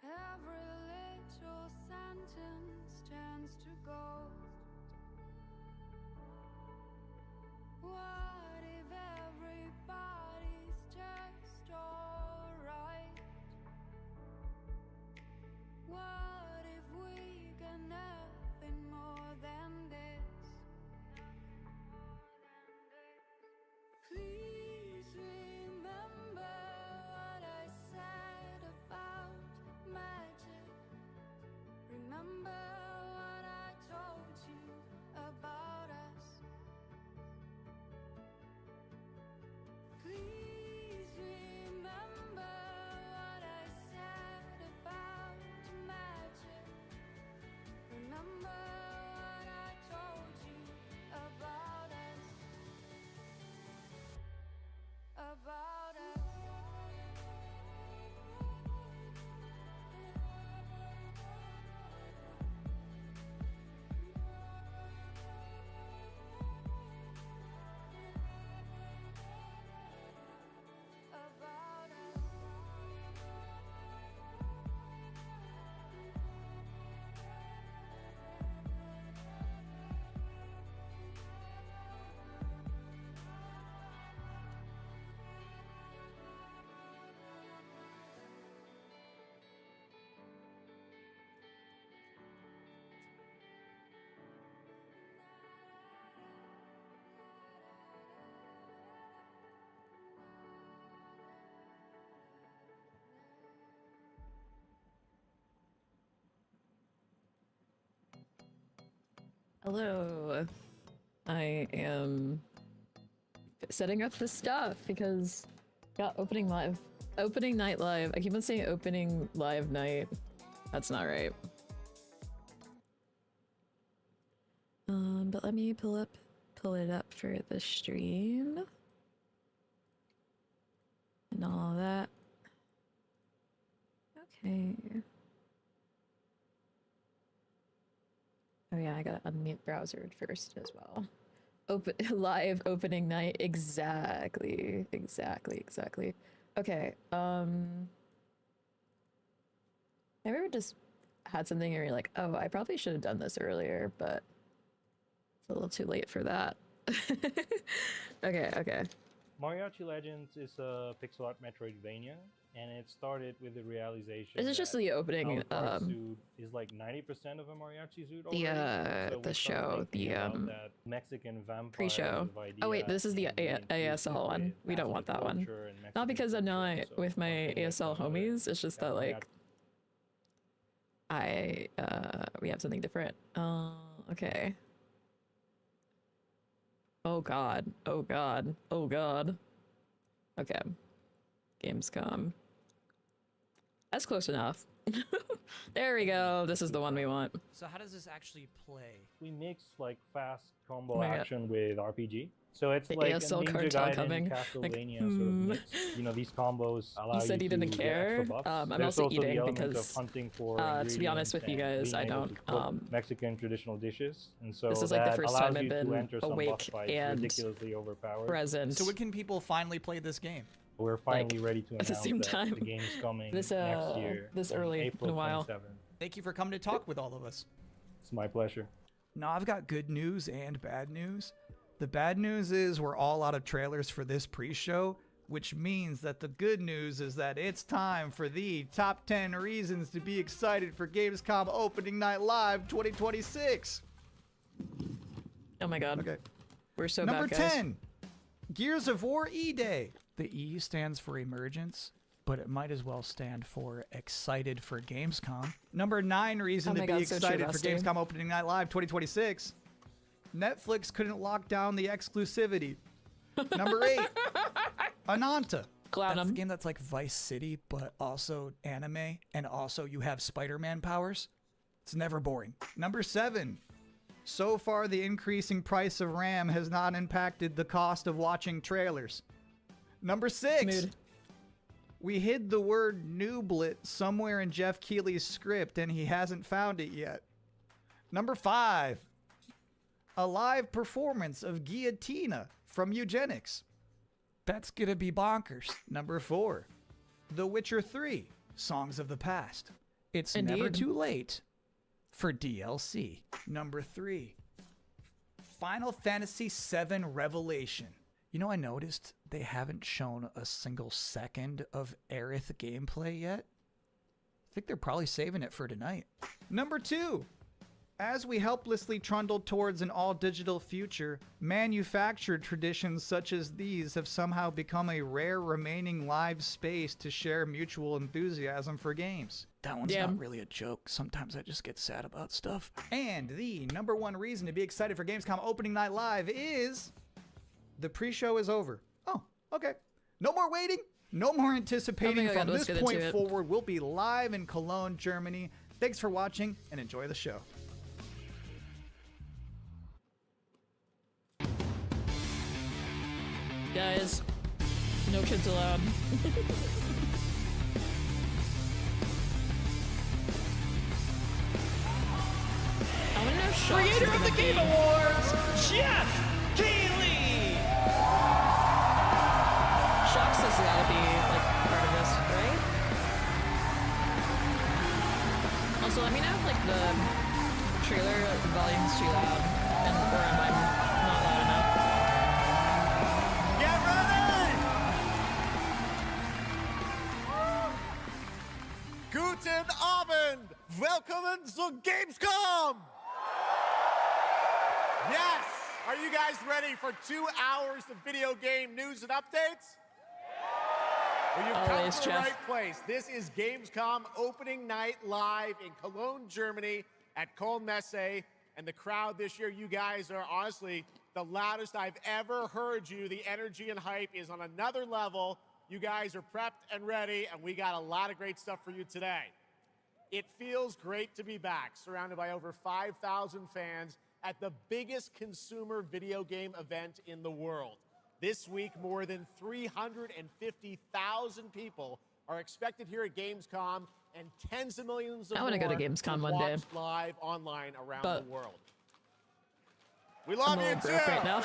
Every little sentence turns to gold. What if everybody's just alright? What if we got nothing more than this? Please remember what I said about magic. Remember what I told you about us. Please remember what I said about magic. Remember what I told you about us. About us. About us. Hello. I am setting up the stuff because got opening night live. I keep on saying opening live night. That's not right. But let me pull it up for the stream and all that. Okay. Oh yeah, I gotta unmute browser first as well. Live opening night. Exactly. Okay. Have you ever just had something and you're like, oh, I probably should have done this earlier, but it's a little too late for that. Okay. Mariachi Legends is a pixel art Metroidvania, and it started with the realization This is just the opening. Suit is like 90% of a mariachi suit already. The show, that Mexican vampire pre-show. Oh wait, this is the ASL one. We don't want that one. Not because I'm not with my ASL homies. It's just that like we have something different. Okay. Oh god. Okay. Gamescom. That's close enough. There we go. This is the one we want. So how does this actually play? We mix like fast combo action with RPG. So it's like ASL a Ninja cartel Gaiden coming. Castlevania sort of mix. You know, these combos allow You said he didn't care. I'm also eating because, to be honest with you guys, I don't. Mexican traditional dishes, and so this is like the first time I've been awake awake and ridiculously overpowered. present. So when can people finally play this game? We're finally ready to announce at the same that time. the game's coming This next year. this early April in a while. 27th. Thank you for coming to talk with all of us. It's my pleasure. Now I've got good news and bad news. The bad news is we're all out of trailers for this pre-show, which means that the good news is that it's time for the top 10 reasons to be excited for Gamescom Opening Night Live 2026. Oh my god. Okay. We're so Number bad, guys. 10, Gears of War E-Day. The E stands for emergence, but it might as well stand for excited for Gamescom. Number 9 reason to be excited for Gamescom Opening Night Live 2026. Netflix couldn't lock down the exclusivity. Number 8, Ananta. That's the game that's like Vice City, but also anime, and also you have Spider-Man powers. It's never boring. Number 7, so far the increasing price of RAM has not impacted the cost of watching trailers. Number 6, we hid the word nooblet somewhere in Jeff Keighley's script and he hasn't found it yet. Number 5, a live performance of Guillotina from Eugenics. That's gonna be bonkers. Number 4, The Witcher 3, Songs of the Past. it's never Indeed. too late for DLC. Number 3, Final Fantasy VII Revelation. You know, I noticed they haven't shown a single second of Aerith gameplay yet. I think they're probably saving it for tonight. Number 2, as we helplessly trundle towards an all-digital future, manufactured traditions such as these have somehow become a rare remaining live space to share mutual enthusiasm for games. That one's not really a joke. Sometimes I just get sad about stuff. And the number 1 reason to be excited for Gamescom opening night live is the pre-show is over. Oh, okay. No more waiting. No more anticipating. From this point forward, we'll be live in Cologne, Germany. Thanks for watching and enjoy the show. Guys, no kids allowed. I want to know Shox Creator is of the gonna Game be- Awards, Jeff Keighley! Shox has gotta be like part of this, right? Also, let me know if like the trailer volume's too loud, and or am I not loud enough? Get ready! Guten Abend! Welcome to Gamescom! Yes! Are you guys ready for 2 hours of video game news and updates? Well, you've come Always, to the Jeff. right place. This is Gamescom opening night live in Cologne, Germany at Messe. And the crowd this year, you guys are honestly the loudest I've ever heard you. The energy and hype is on another level. You guys are prepped and ready, and we got a lot of great stuff for you today. It feels great to be back, surrounded by over 5,000 fans at the biggest consumer video game event in the world. This week, more than 350,000 people are expected here at Gamescom, and tens of millions of I wanna go to more Gamescom will one day. watch live online around But- the world. We I'm love a you little too. broke right now.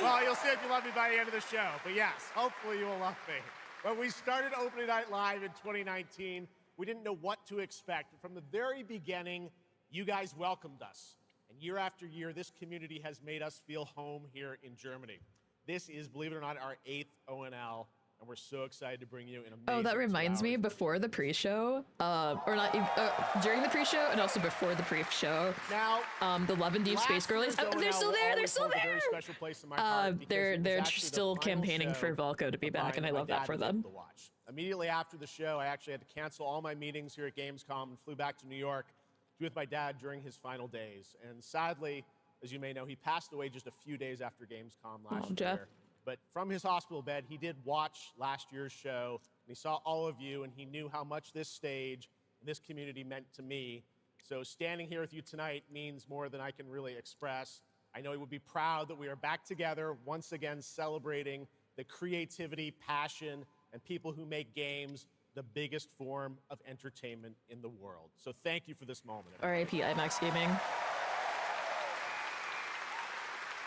Well, you'll see if you love me by the end of the show. But yes, hopefully you will love me. When we started Opening Night Live in 2019, we didn't know what to expect. From the very beginning, you guys welcomed us. And year after year, this community has made us feel home here in Germany. This is, believe it or not, our 8th ONL, and we're so excited to bring you an amazing Oh, that 2 reminds me, hours. before the pre-show, or not, during the pre-show and also before the pre-show, Now, the Love and Deep last Space Girlies, year's they're ONL still will there, they're always still hold a very there! special place in my heart because They're it was they're actually the still final campaigning for show Velko to be of back, mine and I that my love that dad for was them. able to watch. Immediately after the show, I actually had to cancel all my meetings here at Gamescom and flew back to New York to be with my dad during his final days. And sadly, as you may know, he passed away just a few days after Gamescom last Jeff. year. But from his hospital bed, he did watch last year's show, and he saw all of you, and he knew how much this stage and this community meant to me. So standing here with you tonight means more than I can really express. I know he would be proud that we are back together, once again celebrating the creativity, passion, and people who make games the biggest form of entertainment in the world. So thank you for this moment. R.I.P. IMAX Gaming.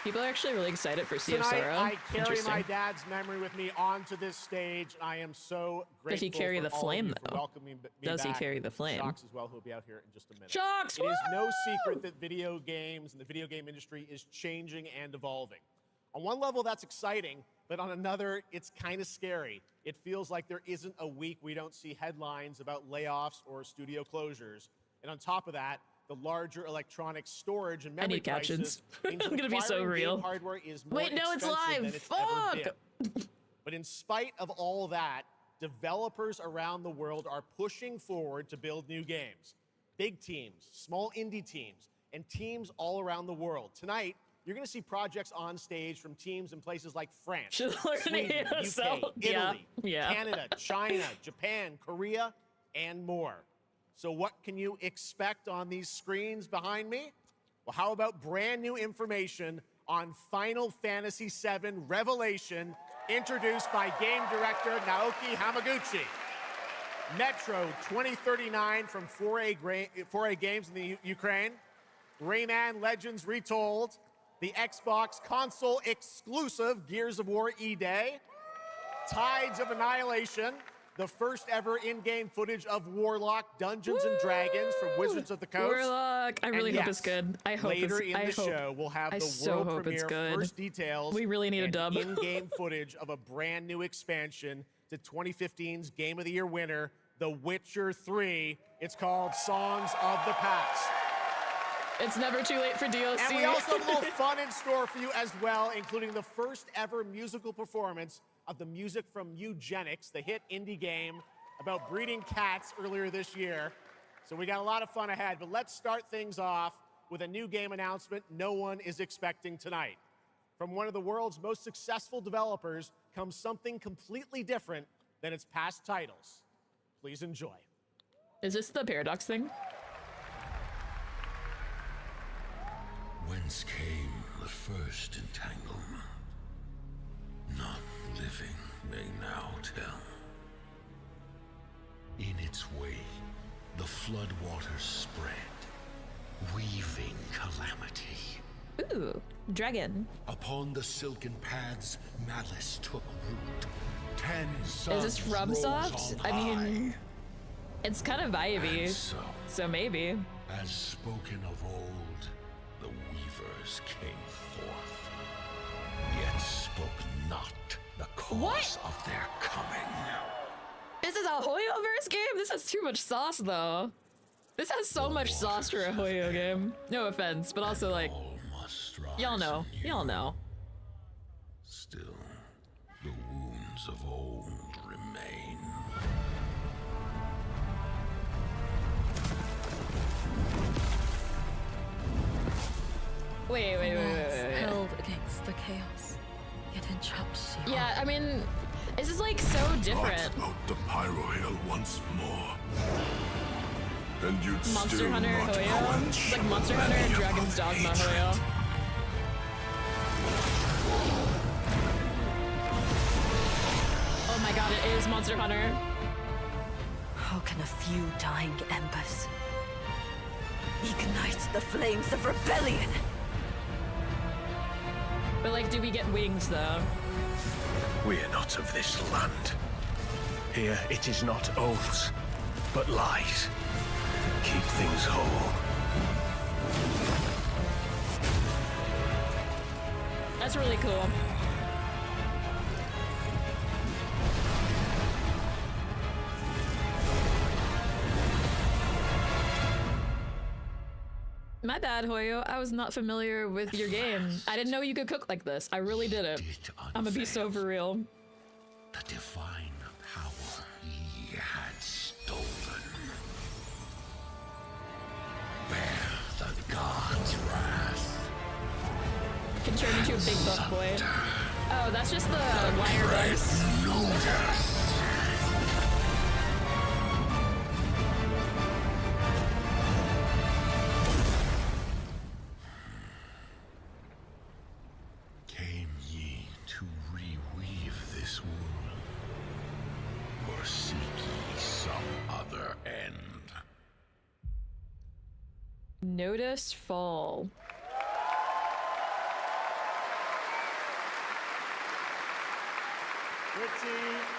People are actually really excited for Sea of Tonight, Sorrow. I carry Interesting. my dad's memory with me onto this stage. I am so grateful Does he carry for the all of flame, you for though? welcoming me Does he back. carry the flame? Shox as well, who'll be out here in just a minute. Shox, It is no woo! secret that video games and the video game industry is changing and evolving. On one level, that's exciting, but on another, it's kind of scary. It feels like there isn't a week we don't see headlines about layoffs or studio closures. And on top of that, the larger electronic storage and memory need captions. prices means I'm gonna be so acquiring real. game hardware is more Wait, no, it's expensive live. than it's ever Fuck! been. But in spite of all that, developers around the world are pushing forward to build new games. Big teams, small indie teams, and teams all around the world. Tonight, you're going to see projects on stage from teams in places like France, She's learning Sweden, UK, herself. Italy, Yeah. Canada, China, Japan, Korea, and more. So what can you expect on these screens behind me? Well, how about brand new information on Final Fantasy VII Revelation, introduced by game director Naoki Hamaguchi. Metro 2039 from 4A Games in the Ukraine. Rayman Legends Retold. The Xbox console exclusive Gears of War E-Day. Tides of Annihilation. the first ever in-game footage of Warlock Dungeons and Dragons from Wizards of the Coast. Warlock. I really And hope it's good. I hope later it's in the show, we'll have I the so world hope it's premiere good. first details. We really need a and dub. in-game footage of a brand new expansion to 2015's Game of the Year winner, The Witcher 3. It's called Songs of the Past. It's never too late for DLC. And we also have a little fun in store for you as well, including the first ever musical performance of the music from Eugenics, the hit indie game about breeding cats earlier this year. So we got a lot of fun ahead, but let's start things off with a new game announcement no one is expecting tonight. From one of the world's most successful developers comes something completely different than its past titles. Please enjoy. Is this the Paradox thing? Whence came the first entanglement? None living may now tell. In its way, the floodwaters spread, weaving calamity. Ooh, dragon. Upon the silken paths, malice took root. 10 Is suns this from rose Soft? on I mean, high. it's kind of vibey, And so maybe. as spoken of old, the weavers came forth, yet spoke not the cause of their coming. This is a Hoyoverse game? This has too much sauce, though. This has so much sauce for a Hoyo game. No offense, but also, like, All must rise y'all know. anew. Y'all know. Still, the wounds of old remain. Wait. Held against the chaos, yet entrapped she. Yeah, I mean, this is, like, so different. Thought out the Pyro Hill once more. And you'd Monster still Hunter not Hoyo? quench It's like the Monster Hunter and millennium Dragon's of Dogma hatred. Hoyo. Oh my god, it is Monster Hunter. How can a few dying embers ignite the flames of rebellion? But, like, do we get wings, though? We are not of this land. Here it is not oaths, but lies. Keep things whole. That's really cool. My bad, Hoyo. I was not familiar with your game. I didn't know you could cook like this. I really didn't. I'm gonna be so for real. The divine power ye had stolen. Bear the god's wrath. Can turn into a big buff boy. Oh, that's just the wire dice. Notice. Came ye to reweave this world, or seek ye some other end? Notice fall. Pretty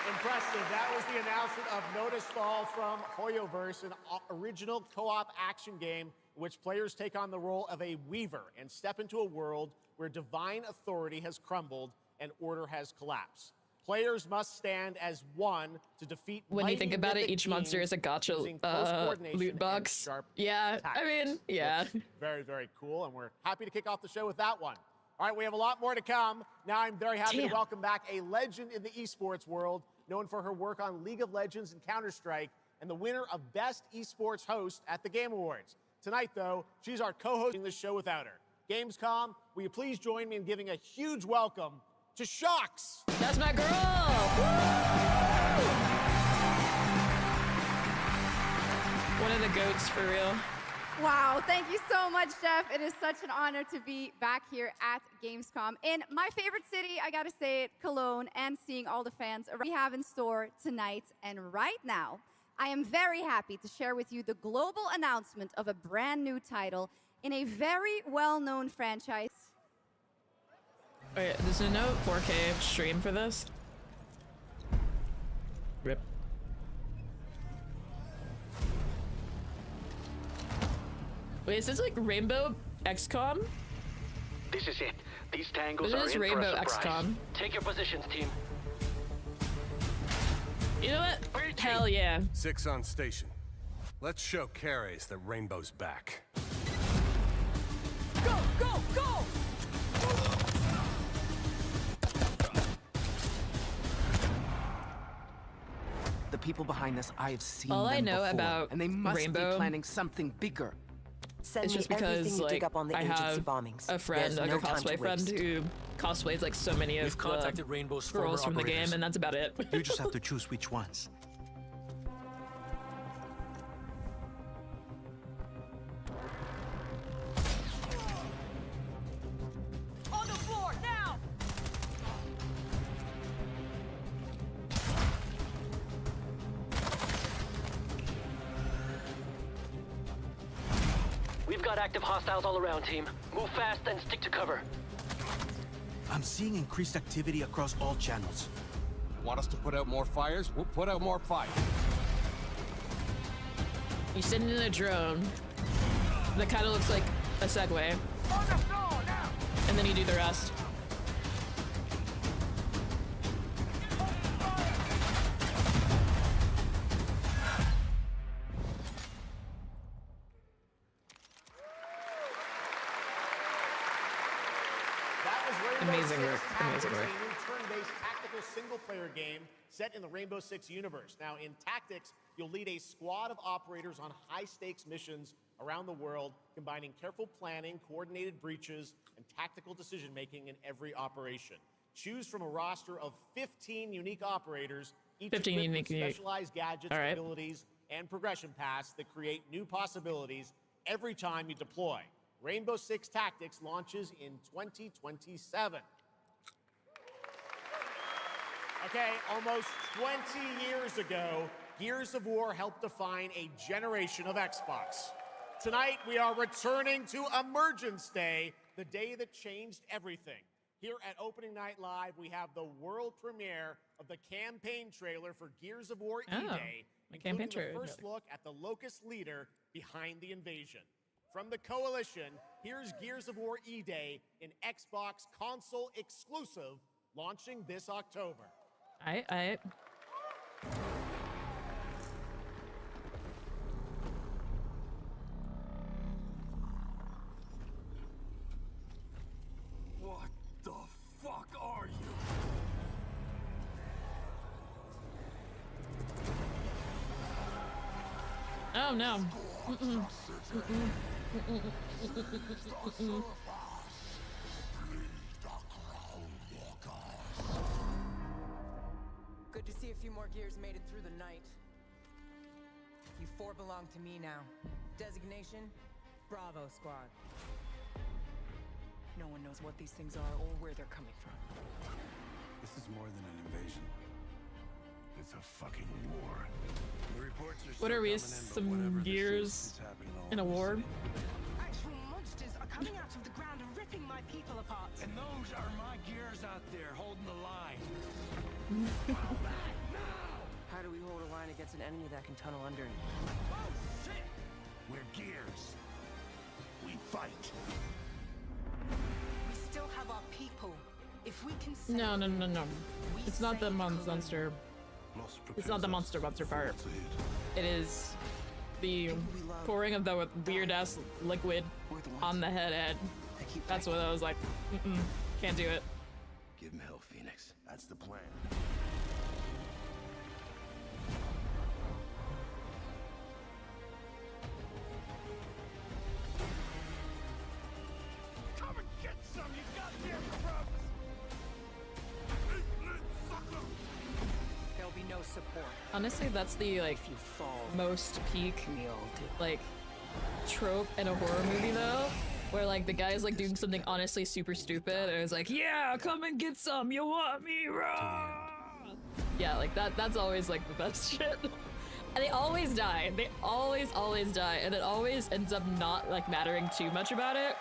impressive. That was the announcement of Notice Fall from Hoyoverse, an original co-op action game in which players take on the role of a weaver and step into a world where divine authority has crumbled and order has collapsed. Players must stand as one to defeat. When you think about it, mythic each monster beings is a gotcha using close coordination loot and box. sharp Yeah, I mean, tactics. yeah. Looks very, very cool, and we're happy to kick off the show with that one. All right, we have a lot more to come. Now I'm very happy Damn. to welcome back a legend in the esports world, known for her work on League of Legends and Counter-Strike, and the winner of Best Esports Host at the Game Awards. Tonight, though, she's our co-hosting this show without her. Gamescom, will you please join me in giving a huge welcome to Shocks? That's my girl! One of the goats, for real. Wow, thank you so much, Jeff. It is such an honor to be back here at Gamescom in my favorite city, I gotta say it, Cologne, and seeing all the fans we have in store tonight. And right now, I am very happy to share with you the global announcement of a brand new title in a very well-known franchise. Wait, there's no 4K stream for this? Rip. Wait, is this like Rainbow XCOM? This is it. These tangles This are is in Rainbow for a surprise. XCOM. Take your positions, team. You know what? Hell yeah. 6 on station. Let's show Carries that Rainbow's back. Go, go, go! The people behind this, I have seen All them I know before, about and they must Rainbow be planning something bigger. It's just because like I have a friend, like a cosplay friend, who cosplays like so many of the Rainbow's girls from the operators. game, and that's about it. You just have to choose which ones. On the floor, now! We've got active hostiles all around, team. Move fast and stick to cover. I'm seeing increased activity across all channels. Want us to put out more fires? We'll put out more fires. You send in a drone that kind of looks like a Segway, and then you do the rest. That was Rainbow Amazing Six work, Tactics, amazing work. a new turn-based tactical single-player game set in the Rainbow Six universe. Now, in Tactics, you'll lead a squad of operators on high-stakes missions around the world, combining careful planning, coordinated breaches, and tactical decision-making in every operation. Choose from a roster of 15 unique operators, each 15 equipped with unique. specialized gadgets, All right. abilities, and progression paths that create new possibilities every time you deploy. Rainbow Six Tactics launches in 2027. Okay, almost 20 years ago, Gears of War helped define a generation of Xbox. Tonight, we are returning to Emergence Day, the day that changed everything. Here at Opening Night Live, we have the world premiere of the campaign trailer for Gears of War E-Day, the campaign including the trailer. first look at the Locust leader behind the invasion. From the Coalition, here's Gears of War E-Day, an Xbox console exclusive, launching this October. I What the fuck are you? Oh no. Mm-mm. Mm-mm. Mm-mm. Good to see a few more gears made it through the night. You four belong to me now. Designation, Bravo Squad. No one knows what these things are or where they're coming from. This is more than an invasion. It's a fucking war. The reports are What are we, still coming in, but some whatever this is, gears it's happening all in a over the war? city. Actual monsters are coming out of the ground and ripping my people apart. And those are my gears out there holding the line. How do we hold a line against an enemy that can tunnel under it? Oh, shit! We're gears. We fight. We still have our people. If we can save No, no, no, no. we It's not the save monster. It's not the monster part. It is the pouring of the weird ass liquid on the head. That's what I was like. Mm-mm, can't do it. Give him hell, Phoenix. That's the plan. Come and get some, you goddamn grubs! There'll be no support. Honestly, that's the like If you fall, most peak we all do. like trope in a horror movie though, where like the guy is like doing something honestly super stupid and it's like, yeah, come and get some, you want me raw. Yeah, like that's always like the best shit. And they always die. They always die, and it always ends up not like mattering too much about it.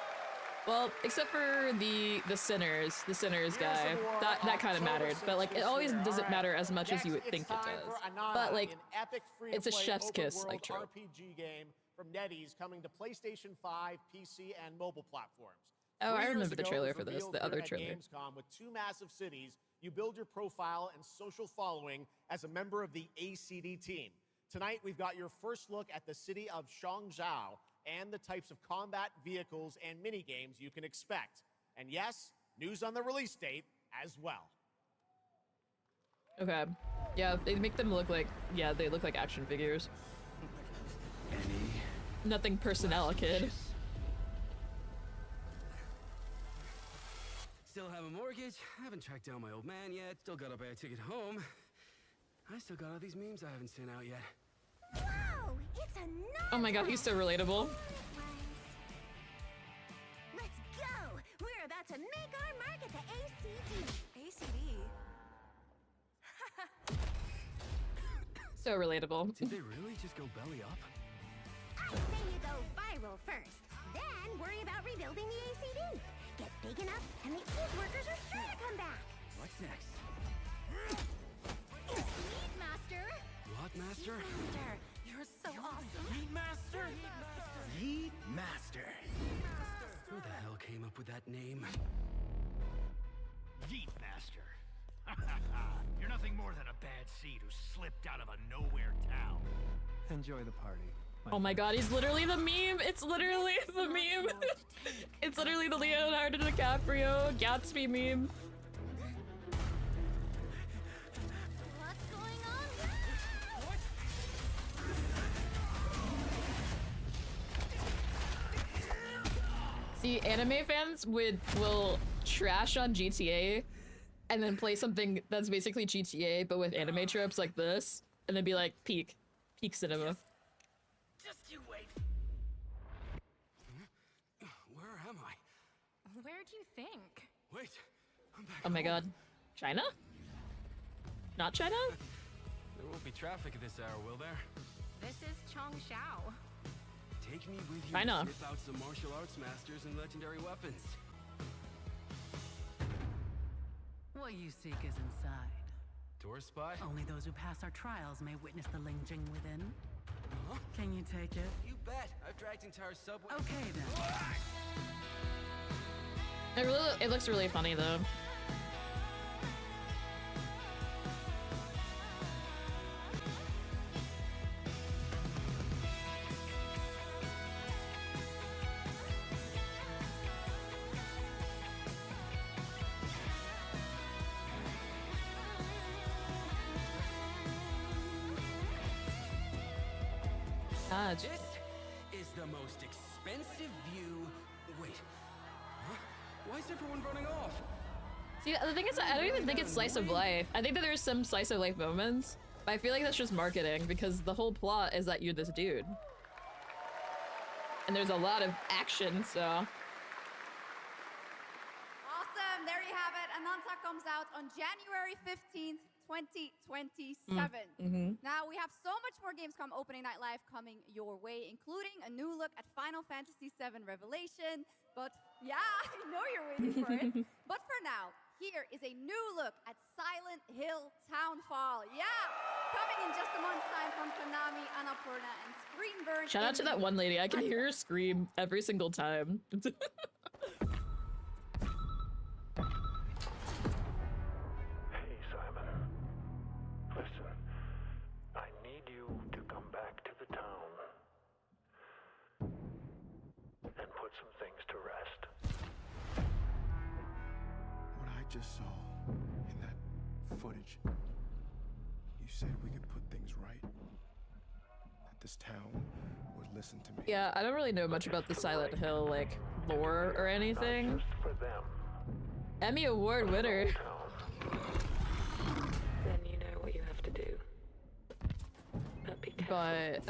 Well, except for the sinners guy. That kind of mattered, but like it always doesn't matter as much as you would think it does. But like it's a chef's kiss like trope. RPG game from NetEase coming to PlayStation 5, PC, and mobile platforms. Oh, 3 I years remember the ago, it trailer was for this, revealed the here other at trailer. Gamescom with 2 massive cities, you build your profile and social following as a member of the ACD team. Tonight, we've got your first look at the city of Zhangzhou and the types of combat vehicles and mini-games you can expect. And yes, news on the release date as well. Okay. Yeah, they make them look like, yeah, they look like action figures. Nothing personnel, kid. Still have a mortgage, haven't tracked down my old man yet, still gotta buy a ticket home. I still got all these memes I haven't sent out yet. Whoa! It's another. Oh my god, he's so relatable. Let's go! We're about to make our mark at the ACD. ACD? So relatable. Did they really just go belly up? I say you go viral first, then worry about rebuilding the ACD. Get big enough, and the East workers are sure to come back. What's next? Meat Master! What, Master? Master, you're so awesome. Meat Master! Meat Master! Who the hell came up with that name? Yeet Master. You're nothing more than a bad seed who slipped out of a nowhere town. Enjoy the party. Oh my god, he's literally the meme! It's literally the meme! It's literally the Leonardo DiCaprio Gatsby meme. What's going on? See, anime fans will trash on GTA and then play something that's basically GTA but with anime tropes like this, and then be like, peak cinema. Just you wait. Where am I? Where do you think? Wait, I'm back Oh my home. god. China? Not China? There won't be traffic at this hour, will there? This is Chongshao. Take me with you China. to sniff out some martial arts masters and legendary weapons. What you seek is inside. Tourist spot? Only those who pass our trials may witness the Lingjing within. Huh? Can you take it? You bet. I've dragged entire subway. Okay then. It looks really funny though. This is the most expensive view. Wait. Huh? Why is everyone running off? See, the thing is, I don't even think it's slice of life. I think that there's some slice of life moments, but I feel like that's just marketing because the whole plot is that you're this dude. And there's a lot of action, so. Awesome, there you have it. Ananta comes out on January 15th, 2027. Now, we have so much more Gamescom Opening Night Live coming your way, including a new look at Final Fantasy VII Revelation. But yeah, I know you're waiting for it. But for now, here is a new look at Silent Hill Townfall. Yeah, coming in just a month's time from Konami, Annapurna, and Screenburn. Shout out to that one lady. I can hear her scream every single time. Hey, Simon. Listen, I need you to come back to the town and put some things to rest. What I just saw in that footage, you said we could put things right. That this town would listen to me. Yeah, I don't really know much about the Silent Hill, like, lore or anything. Just for them. Emmy Award winner. Then you know what you have to do. But,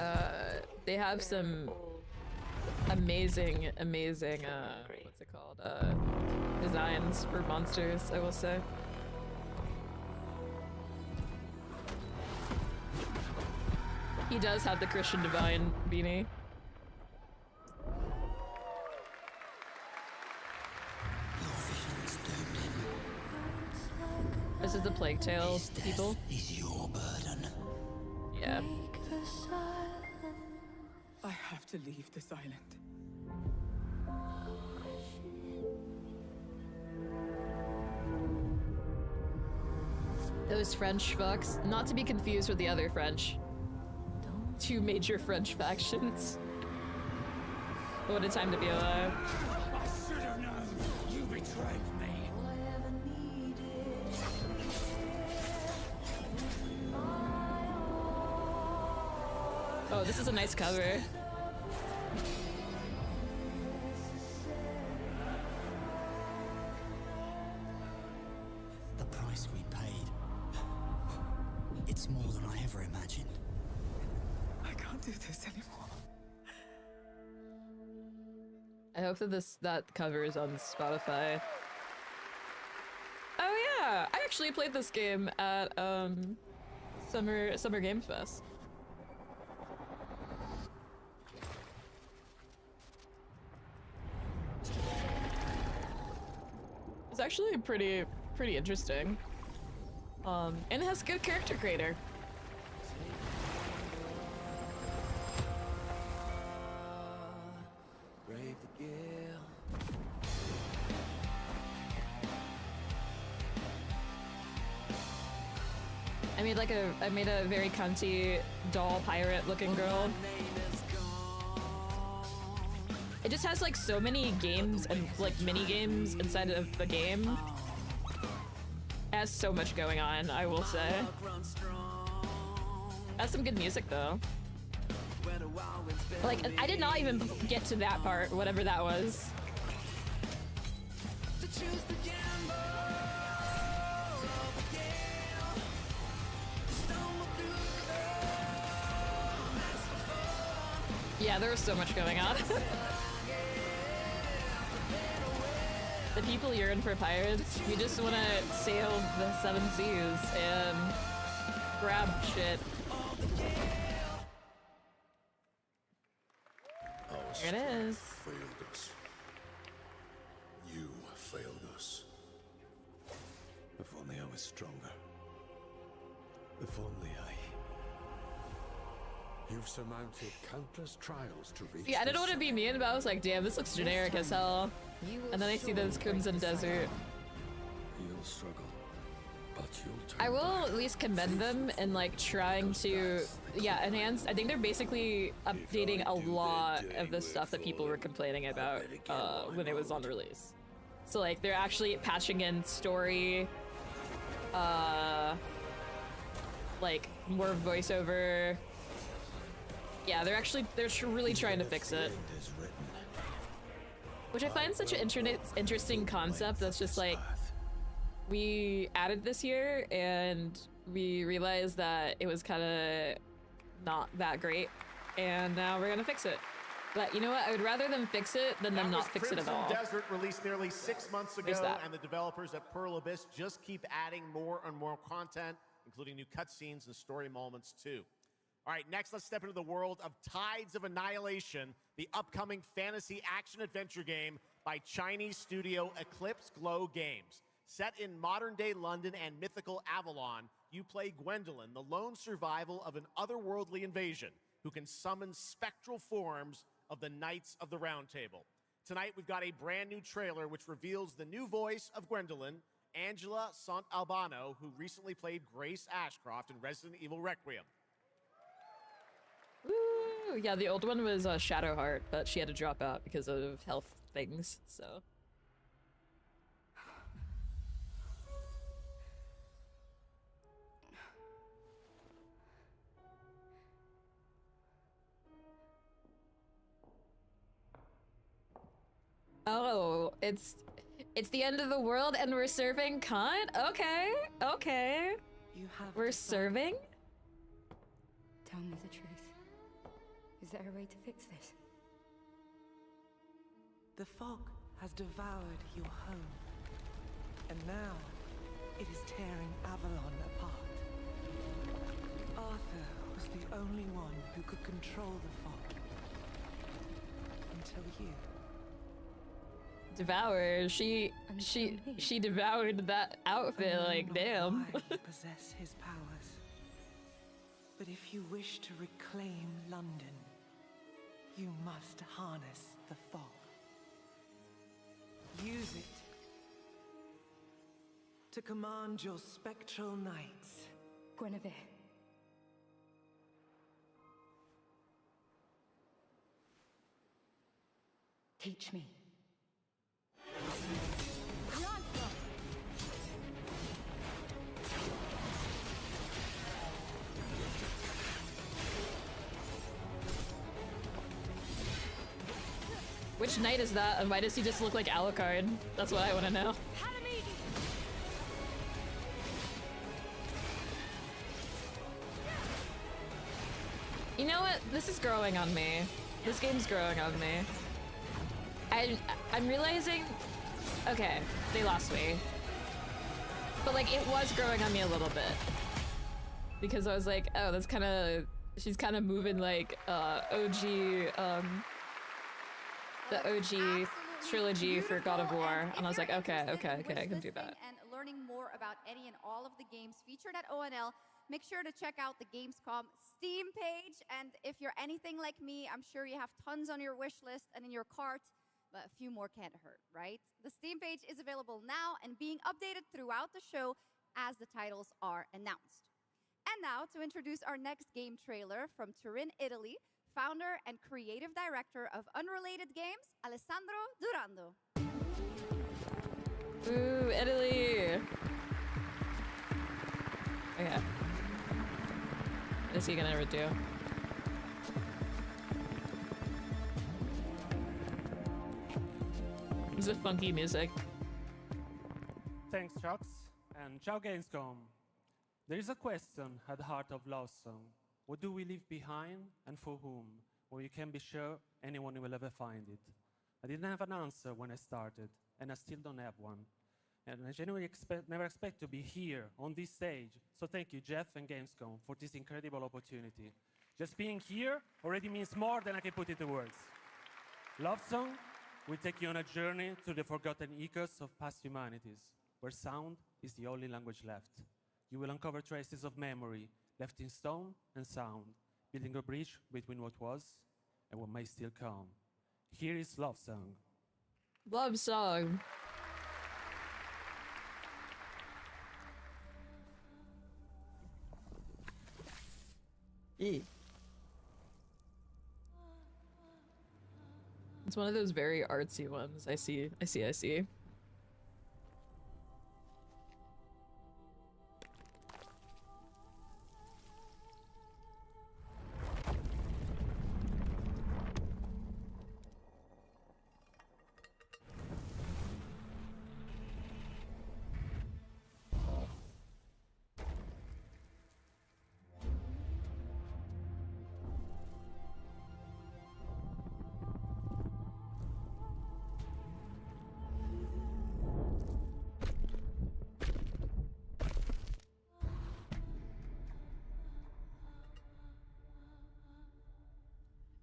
they have some amazing, what's it called? Designs for monsters, I will say. He does have the Christian Divine beanie. This is the Plague Tale people. Is your burden. Yeah. I have to leave this island. Those French fucks, not to be confused with the other French. Two major French factions. What a time to be alive. I should have known. You betrayed me. Oh, this is a nice cover. The price we paid. It's more than I ever imagined. I can't do this anymore. I hope that that cover is on Spotify. Oh yeah, I actually played this game at Summer Games Fest. It's actually pretty interesting. And it has good character creator. Brave the gale. I made a very cunty doll pirate looking girl. It just has like so many games and like mini games inside of the game. It has so much going on, I will say. Has some good music though. Like, I did not even get to that part, whatever that was. Yeah, there was so much going on. The people yearn for pirates. We just want to sail the seven seas and grab shit. There it is. Failed us. You failed us. If only I was stronger. If only I... You've surmounted countless trials to reach. See, I didn't want to be mean, but I was like, damn, this looks generic as hell. And then I see those Crimson Desert. You'll struggle, but you'll turn I will at least commend them in like trying to, yeah, enhance. I think they're basically updating a lot of the stuff that people were complaining about when it was on release. So like they're actually patching in story, like more voiceover. Yeah, they're really trying to fix it. Which I find such an interesting concept that's just like, we added this year and we realized that it was kind of not that great, and now we're gonna fix it. But you know what? I would rather them fix it than them not fix it at all. Desert released nearly 6 months ago, and the developers at Pearl Abyss just keep adding more and more content, including new cutscenes and story moments too. All right, next let's step into the world of Tides of Annihilation, the upcoming fantasy action-adventure game by Chinese studio Eclipse Glow Games. Set in modern-day London and mythical Avalon, you play Gwendolyn, the lone survival of an otherworldly invasion who can summon spectral forms of the Knights of the Round Table. Tonight, we've got a brand new trailer which reveals the new voice of Gwendolyn, Angela Sant Albano, who recently played Grace Ashcroft in Resident Evil Requiem. Woo! Yeah, the old one was Shadowheart, but she had to drop out because of health things, so. Oh, it's the end of the world and we're serving cunt? Okay, okay. We're serving? Tell me the truth. Is there a way to fix this? The fog has devoured your home, and now it is tearing Avalon apart. Arthur was the only one who could control the fog. Until you. Devour. She devoured that outfit, like, damn. Why you possess his powers. But if you wish to reclaim London, You must harness the fog. Use it to command your spectral knights. Guinevere. Teach me. Which knight is that, and why does he just look like Alucard? That's what I want to know. You know what? This is growing on me. This game's growing on me. I'm realizing... Okay, they lost me. But like, it was growing on me a little bit. Because I was like, oh, that's kind of... She's kind of moving like OG... the OG trilogy for God of War, and I was like, okay, I can do that. And learning more about any and all of the games featured at ONL, make sure to check out the Gamescom Steam page. And if you're anything like me, I'm sure you have tons on your wish list and in your cart, but a few more can't hurt, right? The Steam page is available now and being updated throughout the show as the titles are announced. And now to introduce our next game trailer from Turin, Italy, founder and creative director of Unrelated Games, Alessandro Durando. Ooh, Italy! Okay. What is he gonna do? This is funky music. Thanks, Chucks, and ciao Gamescom. There is a question at the heart of Love Song. What do we leave behind and for whom? When you can be sure anyone will ever find it. I didn't have an answer when I started, and I still don't have one. And I genuinely never expect to be here on this stage. So thank you, Jeff and Gamescom, for this incredible opportunity. Just being here already means more than I can put into words. Love Song will take you on a journey through the forgotten echoes of past humanities, where sound is the only language left. You will uncover traces of memory, left in stone and sound, building a bridge between what was and what may still come. Here is Love Song. Love Song. It's one of those very artsy ones. I see.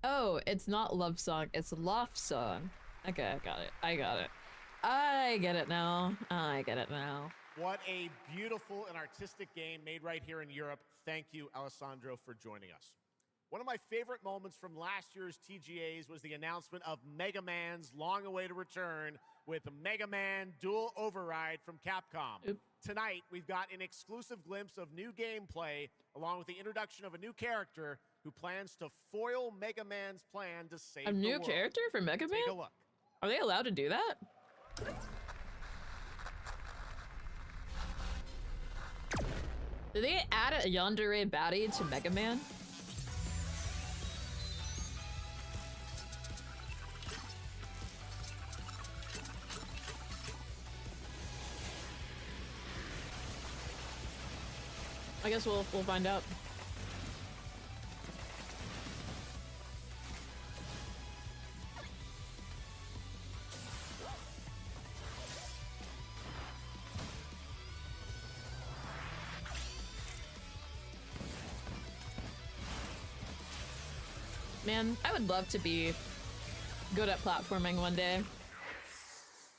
Oh, it's not Love Song, it's Loft Song. Okay, I got it. I get it now. What a beautiful and artistic game made right here in Europe. Thank you, Alessandro, for joining us. One of my favorite moments from last year's TGAs was the announcement of Mega Man's long-awaited return with Mega Man Dual Override from Capcom. Oop. Tonight, we've got an exclusive glimpse of new gameplay, along with the introduction of a new character who plans to foil Mega Man's plan to save the world. A new character for Mega Man? Take a look. Are they allowed to do that? Did they add a yandere baddie to Mega Man? I guess we'll find out. Man, I would love to be good at platforming one day.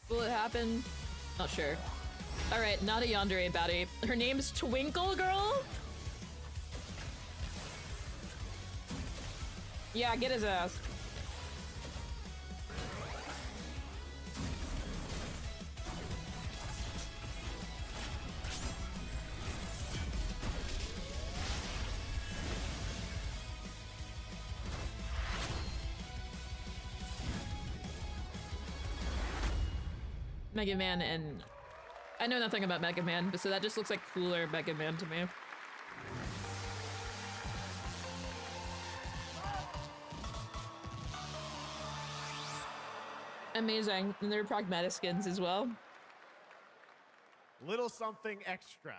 Will it happen? Not sure. Alright, not a yandere baddie. Her name's Twinkle Girl? Yeah, get his ass. Mega Man and... I know nothing about Mega Man, but so that just looks like cooler Mega Man to me. Amazing. And there are pragmatic skins as well. Little something extra.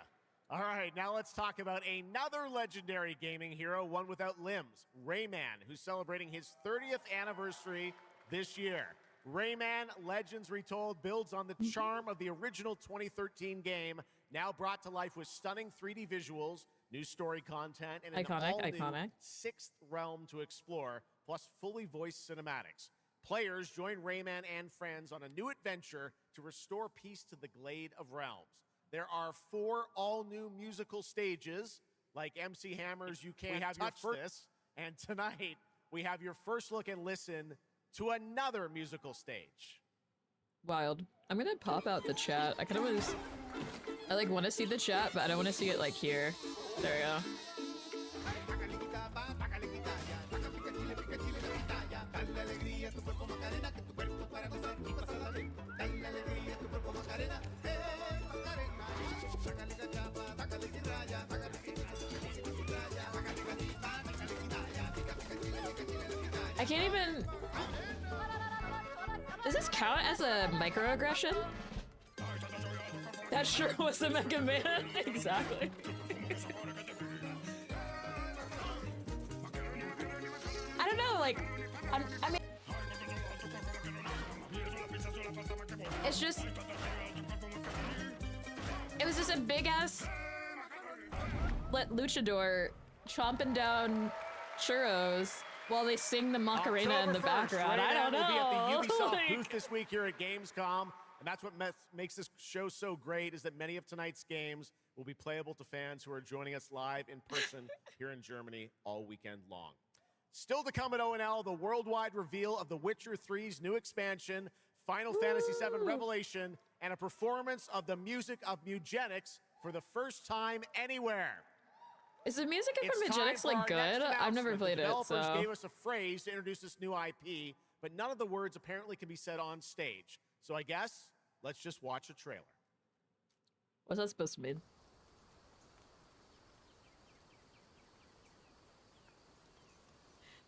All right, now let's talk about another legendary gaming hero, one without limbs, Rayman, who's celebrating his 30th anniversary this year. Rayman Legends Retold builds on the charm of the original 2013 game, now brought to life with stunning 3D visuals, new story content, and an all-new sixth realm to explore, plus fully voiced cinematics. Players join Rayman and friends on a new adventure to restore peace to the Glade of Realms. There are 4 all-new musical stages, like MC Hammer's You Can't Touch This, and tonight we have your first look and listen to another musical stage. Wild. I'm gonna pop out the chat. I kind of want to... I like want to see the chat, but I don't want to see it like here. There we go. I can't even... Does this count as a microaggression? That sure was a Mega Man. Exactly. I don't know, like, I mean... It's just... It was just a big-ass... luchador chomping down churros while they sing the Macarena in the background. I don't know. Will be at the Ubisoft booth this week here at Gamescom, and that's what makes this show so great, is that many of tonight's games will be playable to fans who are joining us live in person here in Germany all weekend long. Still to come at ONL, the worldwide reveal of The Witcher 3's new expansion, Final Fantasy VII Revelation, and a performance of the music of Mugenics for the first time anywhere. Is the music from Mugenics like good? I've never played it, so... Developers gave us a phrase to introduce this new IP, but none of the words apparently can be said on stage. So I guess, let's just watch a trailer. What's that supposed to mean?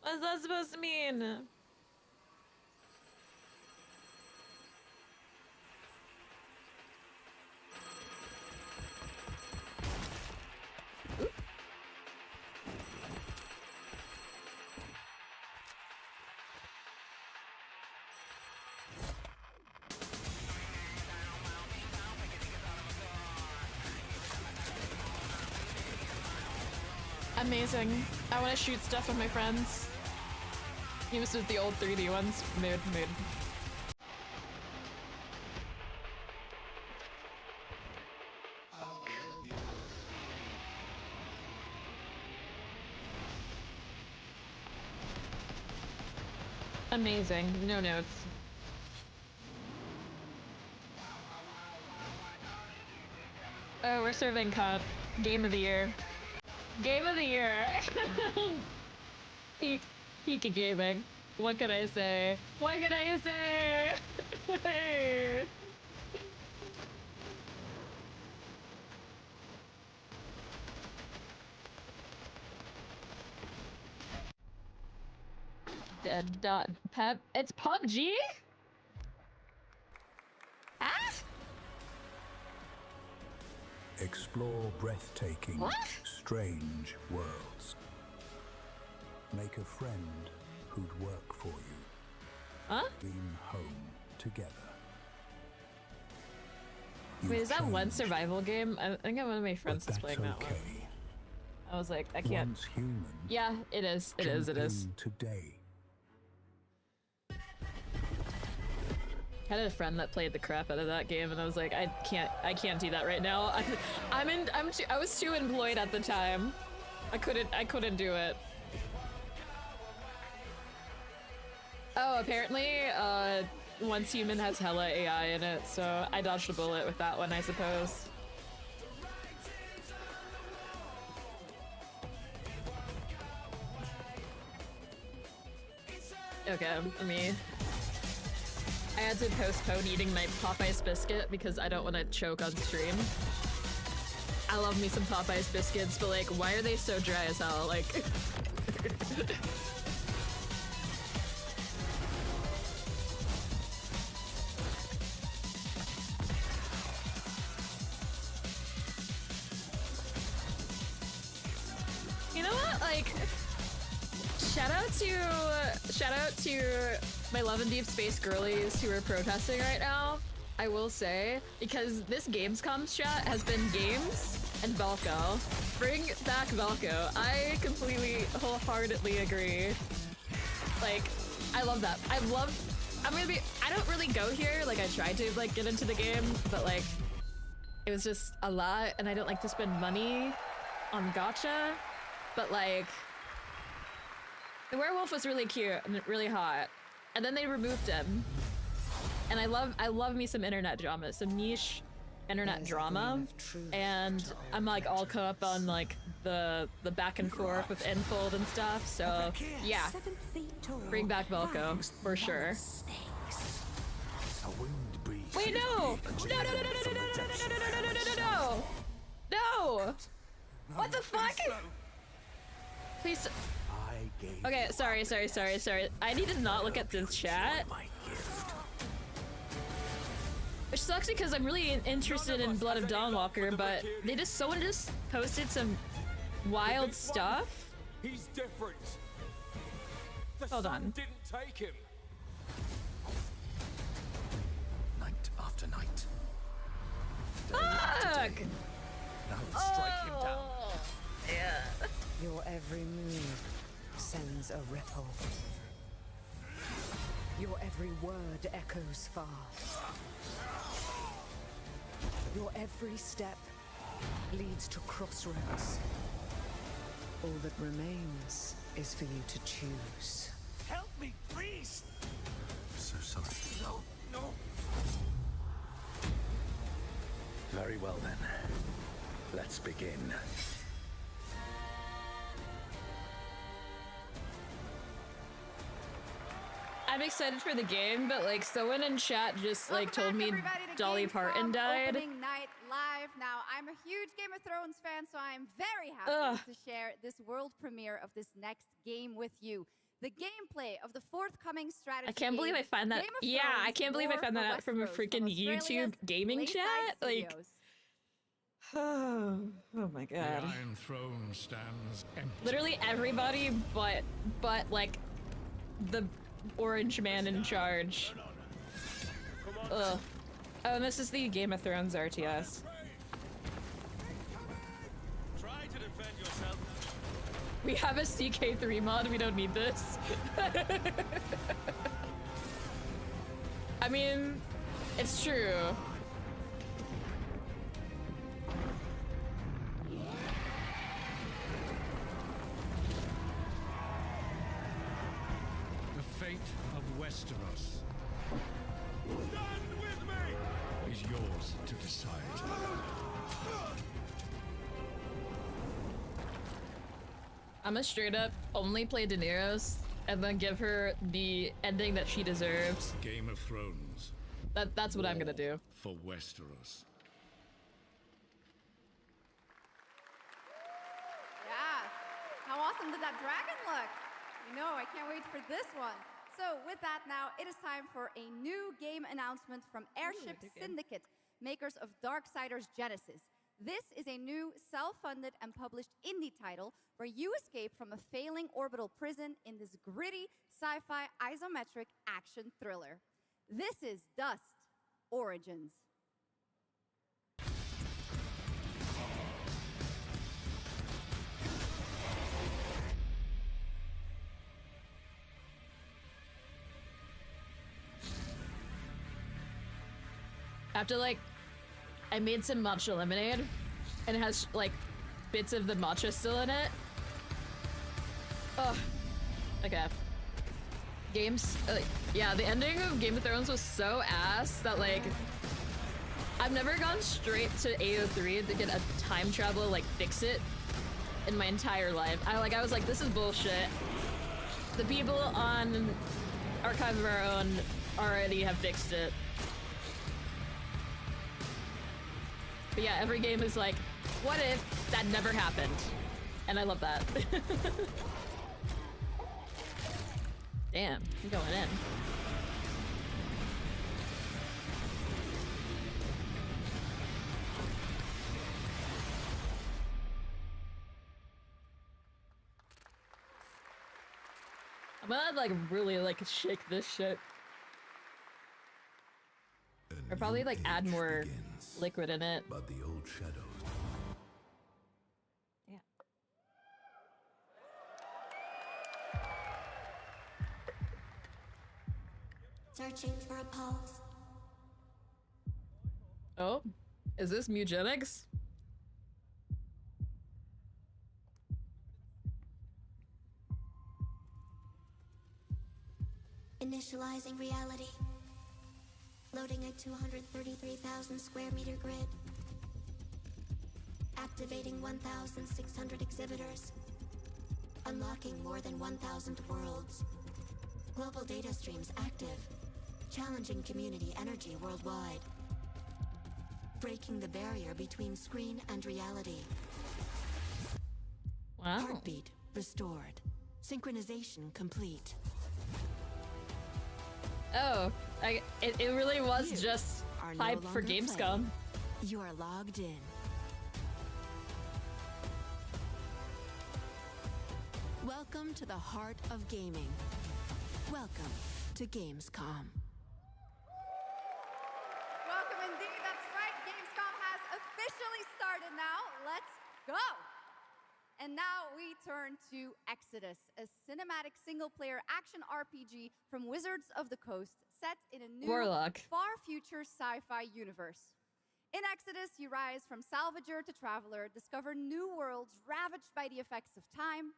What's that supposed to mean? Amazing. I want to shoot stuff with my friends. This was the old 3D ones. Mood. Amazing. No notes. Oh, we're serving cup. Game of the year. Game of the year. Peak of gaming. What can I say? What can I say? Dead dot pep. It's PUBG? Ah? Explore breathtaking, strange worlds. Make a friend who'd work for you. Huh? Dream home together. Wait, is that one survival game? I think one of my friends is playing that one. I was like, I can't. Once human, yeah, it is. It is. Today. I had a friend that played the crap out of that game, and I was like, I can't do that right now. I was too employed at the time. I couldn't do it. Oh, apparently, Once Human has hella AI in it, so I dodged a bullet with that one, I suppose. Okay, I had to postpone eating my Popeye's biscuit because I don't want to choke on stream. I love me some Popeye's biscuits, but like, why are they so dry as hell? Like, you know what? Like, shout out to my Love and Deep Space girlies who are protesting right now. I will say, because this gamescom chat has been games and Velko. Bring back Velko. I completely, wholeheartedly agree. Like, I love that. I don't really go here. Like, I tried to like get into the game, but like, it was just a lot, and I don't like to spend money on gacha. But like, the werewolf was really cute and really hot, and then they removed him. And I love me some internet drama, some niche internet drama, and I'm like all caught up on like the back and forth with Enfold and stuff. So yeah, bring back Velko for sure. Wait, no! No! What the fuck? Please. Okay, sorry. I need to not look at this chat. Which sucks because I'm really interested in Blood of Dawnwalker, but someone just posted some wild stuff. He's different. Hold on. Didn't take him. Night after night. Fuck! Now strike him down. Yeah. Your every move sends a ripple. Your every word echoes far. Your every step leads to crossroads. All that remains is for you to choose. Help me, please. I'm so sorry. No. Very well then. Let's begin. I'm excited for the game, but like someone in chat just like told me Dolly Parton died. Opening night live. Now, I'm a huge Game of Thrones fan, so I'm very happy to share this world premiere of this next game with you. The gameplay of the forthcoming strategy. I can't believe I found that. Yeah, I can't believe I found that out from a freaking YouTube gaming chat. Like, oh my god. The Iron Throne stands empty. Literally everybody but like the orange man in charge. Ugh. Oh, and this is the Game of Thrones RTS. Try to defend yourself. We have a CK3 mod, we don't need this. I mean, it's true. The fate of Westeros Stand with me. is yours to decide. I'm gonna straight up only play Daenerys and then give her the ending that she deserves. Game of Thrones. That's what I'm gonna do. For Westeros. Yeah. How awesome did that dragon look? You know, I can't wait for this one. So with that now, it is time for a new game announcement from Airship Syndicate, makers of Darksiders Genesis. This is a new self-funded and published indie title where you escape from a failing orbital prison in this gritty sci-fi isometric action thriller. This is Dust Origins. After like, I made some matcha lemonade, and it has like bits of the matcha still in it. Ugh. Okay. Yeah, the ending of Game of Thrones was so ass that like, I've never gone straight to AO3 to get a time travel like fix it in my entire life. I was like, this is bullshit. The people on Archive of Our Own already have fixed it. But yeah, every game is like, what if that never happened? And I love that. Damn, I'm going in. I'm gonna like really like shake this shit. Or probably like add more liquid in it. But the old shadows. Yeah. Searching for a pulse. Oh, is this Mugenics? Initializing reality. Loading a 233,000 square meter grid. Activating 1,600 exhibitors. Unlocking more than 1,000 worlds. Global data streams active. Challenging community energy worldwide. Breaking the barrier between screen and reality. Wow. Heartbeat restored. Synchronization complete. Oh, it really was You just are no hype for longer Gamescom. playing. You are logged in. Welcome to the heart of gaming. Welcome to Gamescom. Welcome indeed, that's right. Gamescom has officially started now. Let's go! And now we turn to Exodus, a cinematic single-player action RPG from Wizards of the Coast, set in a new, Warlock. far future sci-fi universe. In Exodus, you rise from salvager to traveler, discover new worlds ravaged by the effects of time,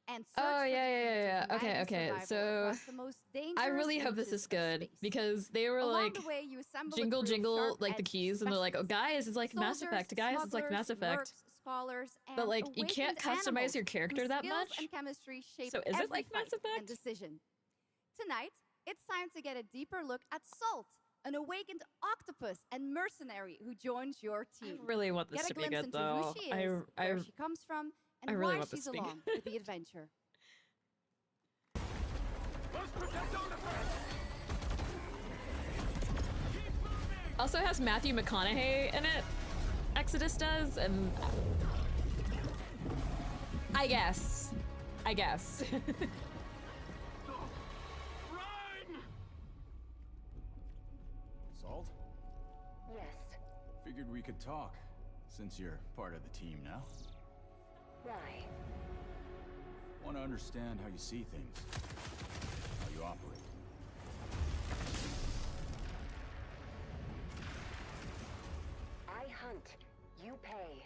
and search Oh for yeah, the key to yeah. Okay, humanity's okay. survival So across the most I dangerous really hope this reaches is of good space. because they were Along like the way, you assemble a jingle crew of jingle like the sharp-edged keys and they're like, oh guys, it's like Mass soldiers, Effect. Guys, it's like Mass smugglers, Effect. mercs, scholars, and But like you can't awakened customize animals your character whose that skills much. and chemistry shape So is every it like Mass fight and Effect? decision. Tonight, it's time to get a deeper look at Salt, an awakened octopus and mercenary who joins your team. really want this Get a to be glimpse good, into though. who she I- is, I- where she comes from, and I really why want this she's to be along good. with the adventure. Also has Matthew McConaughey in it. Exodus does, and I guess. Salt? Yes. Figured we could talk, since you're part of the team now. Why? Want to understand how you see things, how you operate. I hunt. You pay.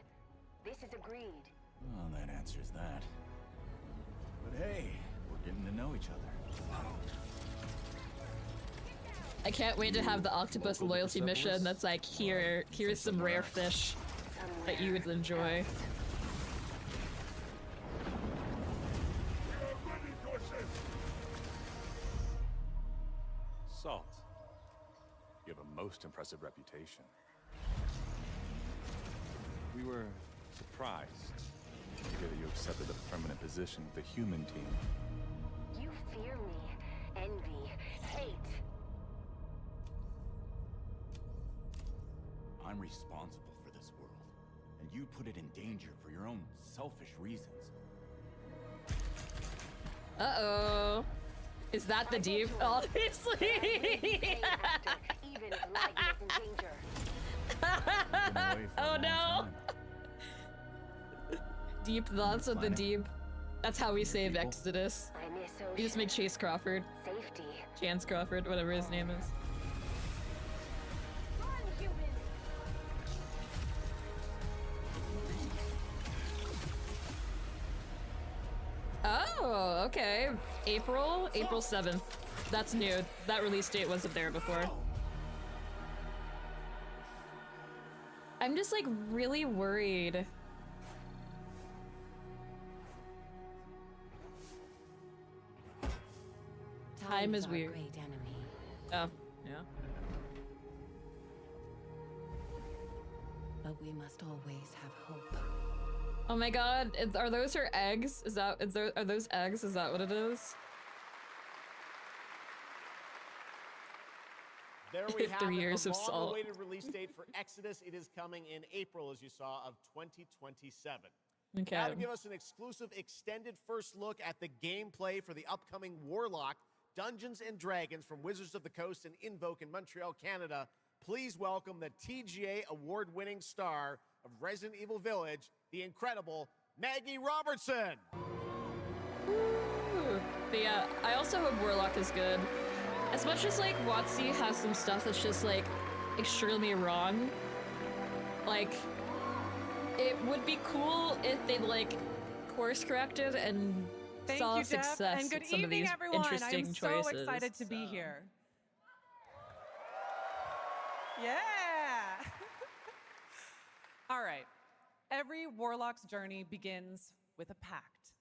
This is agreed. Well, that answers that. But hey, we're getting to know each other. I can't wait to have the octopus loyalty mission that's like, here's some rare fish that you would enjoy. Salt, you have a most impressive reputation. We were surprised to hear that you accepted a permanent position with the human team. You fear me, envy, hate. I'm responsible for this world, and you put it in danger for your own selfish reasons. Uh-oh. Is that the deep? Obviously. Even if life is in danger. Oh no. Deep thoughts of the deep. That's how we save Exodus. I miss You just make Chase Crawford. Safety. Chance Crawford, whatever his name is. Oh, okay. April 7th. That's new. That release date wasn't there before. I'm just like really worried. Time is our weird. great enemy. Oh, yeah. But we must always have hope. Oh my god, are those her eggs? Are those eggs? Is that what it is? There we have 3 it, years the of salt. long-awaited release date for Exodus. It is coming in April, as you saw, of 2027. Okay. Now to give us an exclusive extended first look at the gameplay for the upcoming Warlock Dungeons & Dragons from Wizards of the Coast and Invoke in Montreal, Canada, please welcome the TGA award-winning star of Resident Evil Village, the incredible Maggie Robertson. Ooh. But yeah, I also hope Warlock is good. As much as like WotC has some stuff that's just like extremely wrong, like it would be cool if they like course corrected and Thank saw you, Jeff, success and good with some of evening, these everyone. interesting I'm choices. so excited to be here. Yeah. All right. Every warlock's journey begins with a pact.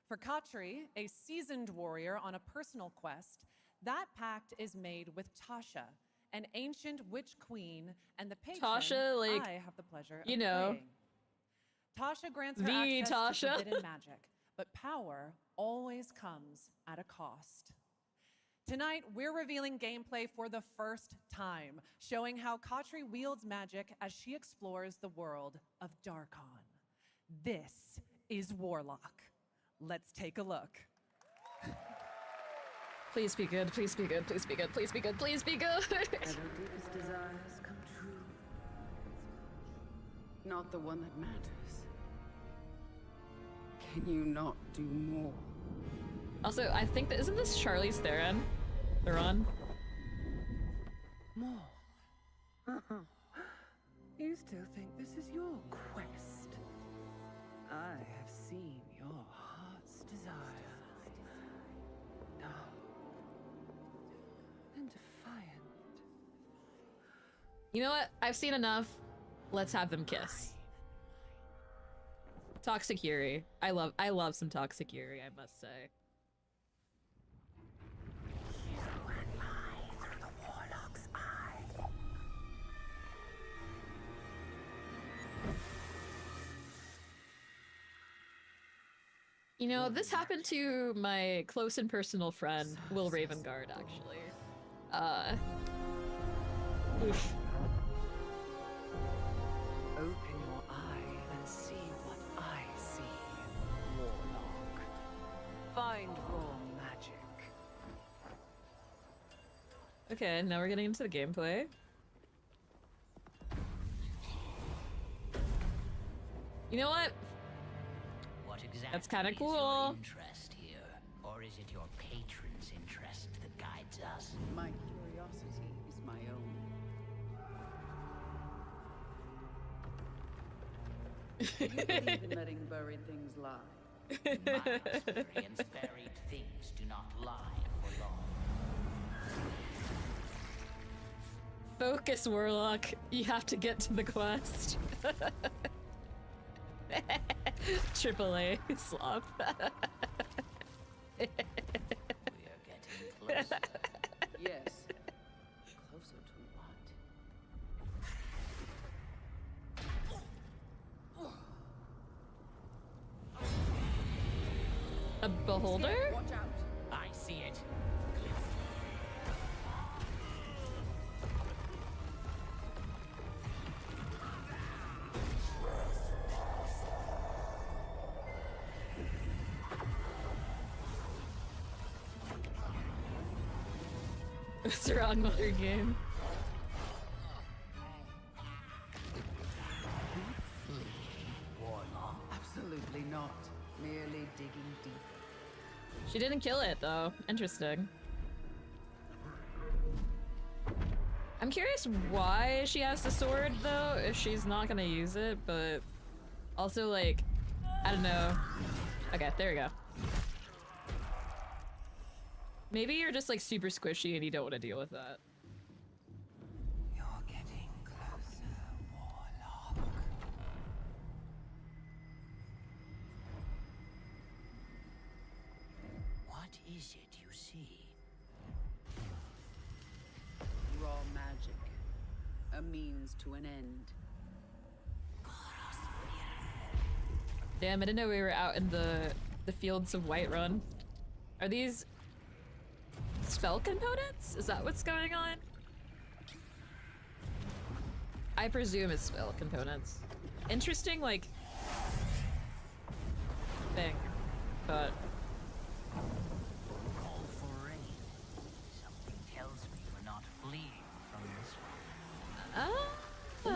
For Costream, a seasoned warrior on a personal quest, that pact is made with Tasha, an ancient witch queen, and the patron Tasha, like, I have the pleasure of you know, playing. Tasha grants her the access to Tasha. forbidden magic, but power always comes at a cost. Tonight, we're revealing gameplay for the first time, showing how Costream wields magic as she explores the world of Darkon. This is Warlock. Let's take a look. Please be good, please be good, please be good, please be good, please be good. Ever deepest desires come true. Not the one that matters. Can you not do more? Also, I think that isn't this Charlize Theron? More. You still think this is your quest? I have seen your heart's desire. Dumb and defiant. You know what? I've seen enough. Let's have them kiss. Toxic Yuri. I love some Toxic Yuri, I must say. You know, this happened to my close and personal friend, Will Ravengard, actually. Oof. Open your eye and see what I see, Warlock. Find raw magic. Okay, now we're getting into the gameplay. You know what? What exactly That's kind of is your cool. interest here? Or is it your patron's interest that guides us? My curiosity is my own. You believe in letting buried things lie? In my experience, buried things do not lie for long. Focus, Warlock. You have to get to the quest. AAA slop. We are getting closer. Yes. Closer to what? A beholder? Watch out. I see it. It's the wrong modern game. Absolutely not. Merely digging deeper. She didn't kill it, though. Interesting. I'm curious why she has the sword, though, if she's not gonna use it, but also, like, I don't know. Okay, there we go. Maybe you're just, like, super squishy and you don't want to deal with that. You're getting closer, Warlock. What is it you see? means to an end. Damn, I didn't know we were out in the fields of Whiterun. Are these spell components? Is that what's going on? I presume it's spell components. Interesting, like, thing, but... Call for rain. Something tells me we're not fleeing from this one.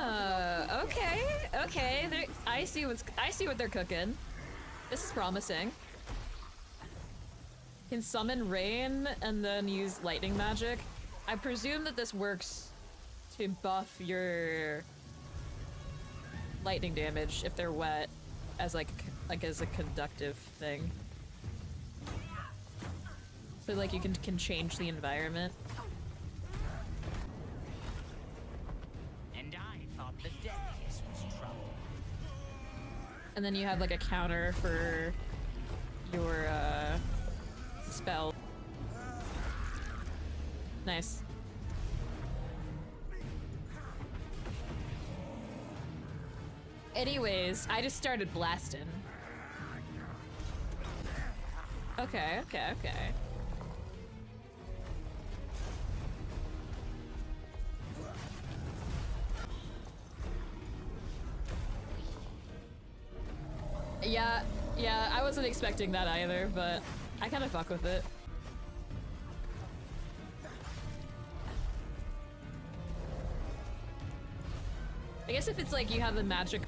Okay, okay. I see what they're cooking. This is promising. Can summon rain and then use lightning magic. I presume that this works to buff your lightning damage if they're wet, as like as a conductive thing. So like you can change the environment. And I thought the death kiss was trouble. And then you have like a counter for your spell. Nice. Anyways, I just started blasting. Okay, okay, okay. Yeah, I wasn't expecting that either, but I kind of fuck with it. I guess if it's like you have the magic.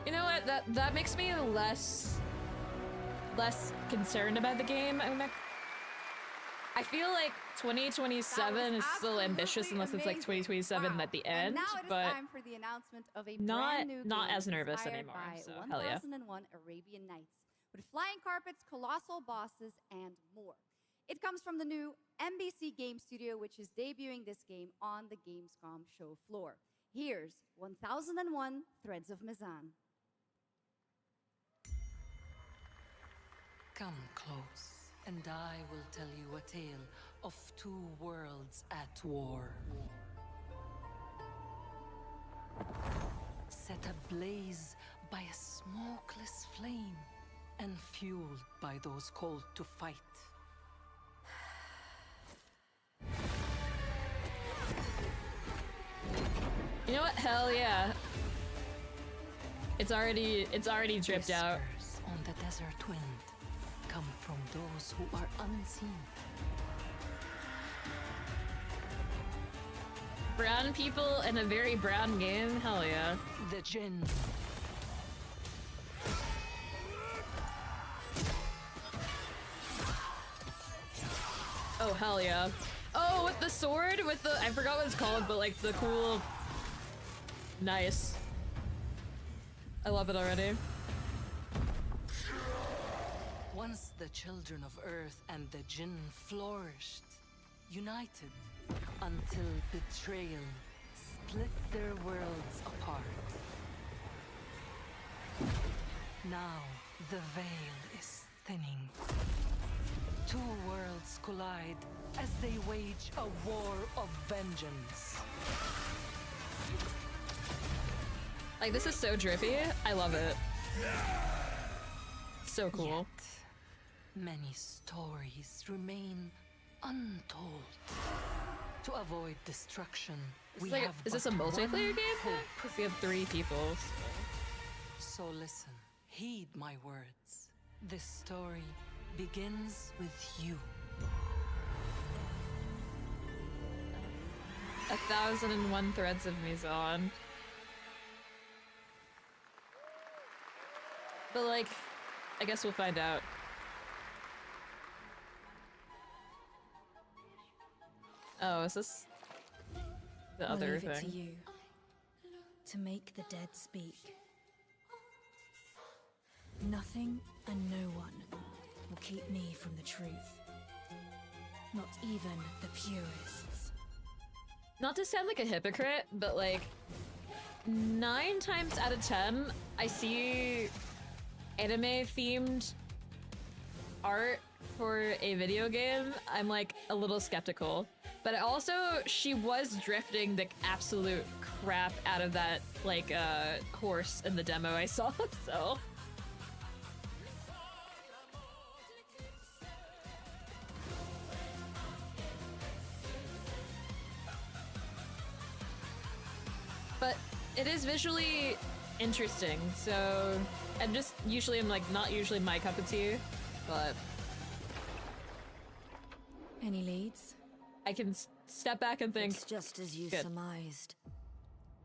You know what? That makes me less concerned about the game. I feel like 2027 is still ambitious unless it's like 2027 at the end, Now it is but time for the announcement of a not brand new not game as nervous inspired anymore. by So hell yeah. 1001 Arabian Nights, with flying carpets, colossal bosses, and more. It comes from the new NBC Game Studio, which is debuting this game on the Gamescom show floor. Here's 1001 Threads of Mizan. Come close, and I will tell you a tale of two worlds at war. Set ablaze by a smokeless flame, and fueled by those called to fight. You know what? Hell yeah. It's already dripped out. Whispers on the desert wind come from those who are unseen. Brown people in a very brown game? Hell yeah. The Jinn. Oh, hell yeah. Oh, with the sword? With the... I forgot what it's called, but like the cool... Nice. I love it already. Once the children of Earth and the Jinn flourished, united, until betrayal split their worlds apart. Now the veil is thinning. Two worlds collide as they wage a war of vengeance. Like, this is so drippy. I love it. So cool. Yet, many stories remain untold. To avoid destruction, we have is this a but multiplayer one game? hope. Because we have 3 people. So listen, heed my words. This story begins with you. 1001 Threads of Mizan. But like, I guess we'll find out. Oh, is this the I'll other leave it thing? to you to make the dead speak. Nothing and no one will keep me from the truth. Not even the purists. Not to sound like a hypocrite, but like 9 times out of 10, I see anime-themed art for a video game, I'm like a little skeptical. But also, she was drifting the absolute crap out of that like horse in the demo I saw, so. But it is visually interesting, so I'm just usually I'm like not usually my cup of tea, but any leads? I can step back and think. It's just as you good. surmised.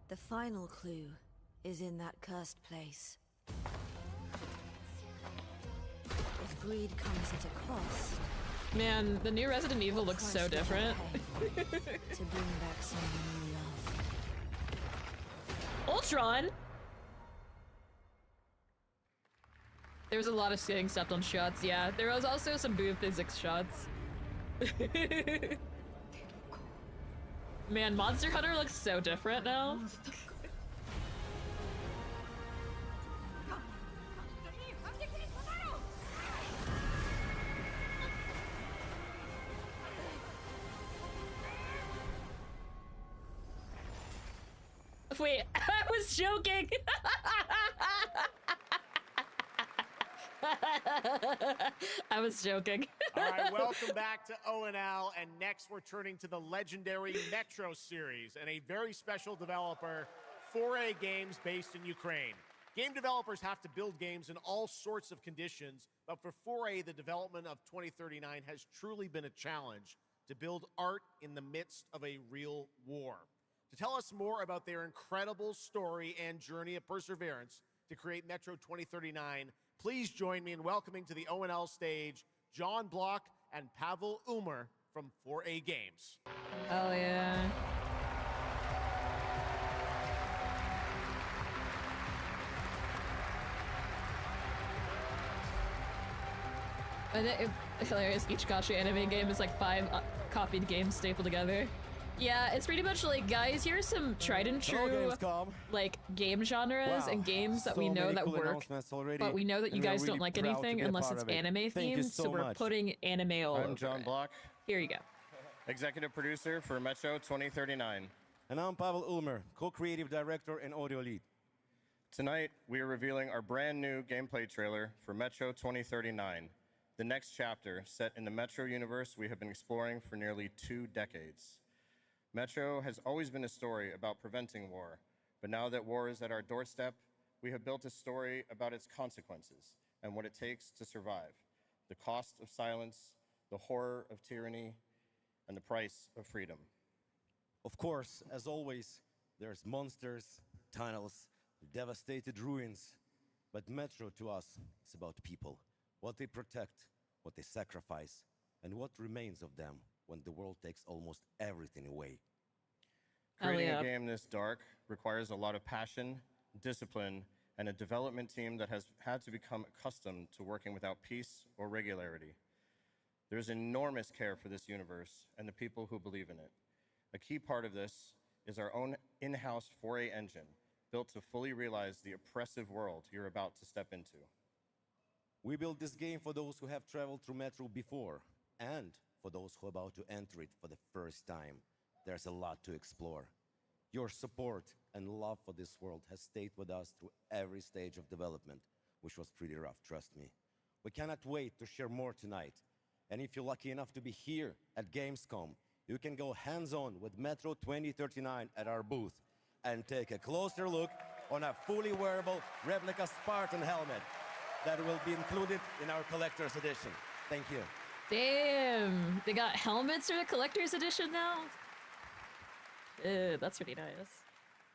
The final clue is in that cursed place. If greed comes at a cost. Man, the new Resident Evil looks so different. To bring back someone you love. Ultron. There was a lot of getting stepped on shots, yeah. There was also some boob physics shots. Man, Monster Hunter looks so different now. Wait, I was joking. I was joking. All right, welcome back to ONL, and next we're turning to the legendary Metro series and a very special developer, 4A Games, based in Ukraine. Game developers have to build games in all sorts of conditions, but for 4A, the development of 2039 has truly been a challenge to build art in the midst of a real war. To tell us more about their incredible story and journey of perseverance to create Metro 2039, please join me in welcoming to the ONL stage John Block and Pavel Umer from 4A Games. Oh yeah. And it's hilarious. Each gacha anime game is like 5 copied games stapled together. Yeah, it's pretty much like, guys, here's some tried and true like game genres and games that we know that work, but we know that you guys don't like anything unless it's anime themed, so we're putting anime all over I'm John it. Block. Here you go. Executive producer for Metro 2039. And I'm Pavel Ulmer, co-creative director and audio lead. Tonight, we are revealing our brand new gameplay trailer for Metro 2039, the next chapter set in the Metro universe we have been exploring for nearly 2 decades. Metro has always been a story about preventing war, but now that war is at our doorstep, we have built a story about its consequences and what it takes to survive, the cost of silence, the horror of tyranny, and the price of freedom. Of course, as always, there's monsters, tunnels, devastated ruins, but Metro to us is about people, what they protect, what they sacrifice, and what remains of them when the world takes almost everything away. Creating a game this dark requires a lot of passion, discipline, and a development team that has had to become accustomed to working without peace or regularity. There's enormous care for this universe and the people who believe in it. A key part of this is our own in-house 4A engine, built to fully realize the oppressive world you're about to step into. We built this game for those who have traveled through Metro before, and for those who are about to enter it for the first time. There's a lot to explore. Your support and love for this world has stayed with us through every stage of development, which was pretty rough, trust me. We cannot wait to share more tonight. And if you're lucky enough to be here at Gamescom, you can go hands-on with Metro 2039 at our booth and take a closer look on a fully wearable replica Spartan helmet that will be included in our collector's edition. Thank you. Damn, they got helmets for the collector's edition now? That's pretty nice.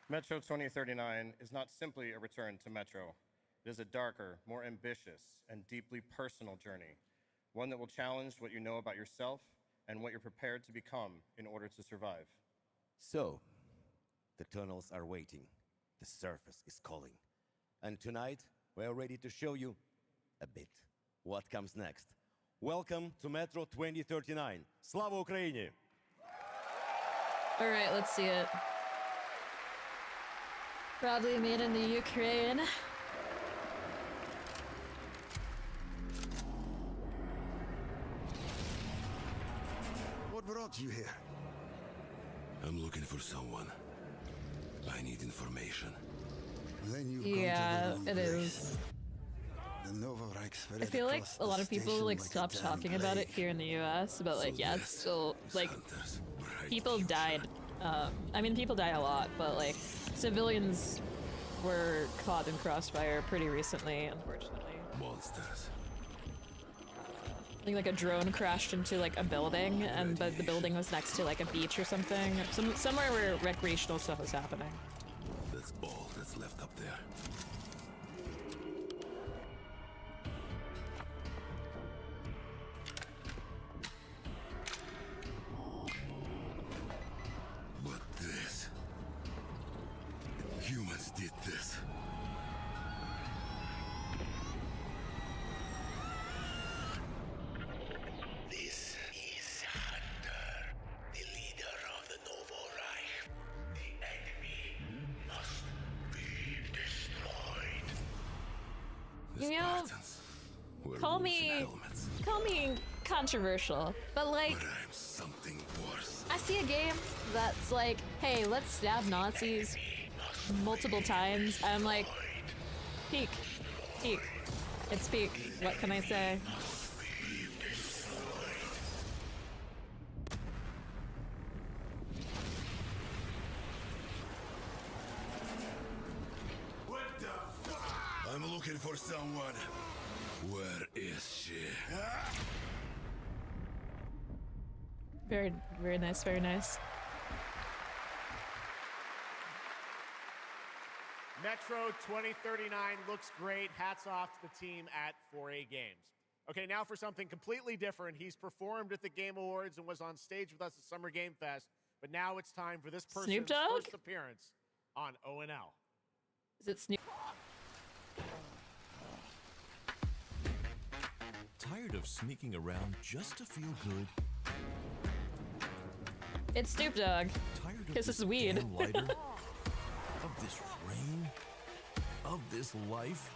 Metro 2039 is not simply a return to Metro. It is a darker, more ambitious, and deeply personal journey, one that will challenge what you know about yourself and what you're prepared to become in order to survive. So, the tunnels are waiting. The surface is calling. And tonight, we are ready to show you a bit. What comes next? Welcome to Metro 2039. Slava Ukraini! All right, let's see it. Probably made in the Ukraine. What brought you here? I'm looking for someone. I need information. Then you Yeah, it is. I I feel like a lot of people like stopped talking about it here in the US, but like yeah, it's still like people died. I mean, people die a lot, but like civilians were caught in crossfire pretty recently, unfortunately. Monsters. I think like a drone crashed into like a building, and but the building was next to like a beach or something, somewhere where recreational stuff was happening. That's all that's left up there. But this... Humans did this. This is Hunter, the leader of the Novo Reich. The enemy must be destroyed. You know, call me controversial, but like, I'm something worse. I see a game that's like, hey, let's stab Nazis multiple times. I'm like, peak. It's peak. What can I say? What the fuck? I'm looking for someone. Where is she? Very, very nice, very nice. Metro 2039 looks great. Hats off to the team at 4A Games. Okay, now for something completely different. He's performed at the Game Awards and was on stage with us at Summer Game Fest, but now it's time for this person's Snoop Dogg? first appearance on ONL. Is it Snoop? Tired of sneaking around just to feel good? It's Snoop Dogg. Tired of Because this is weed. damn lighter? Of this rain? Of this life?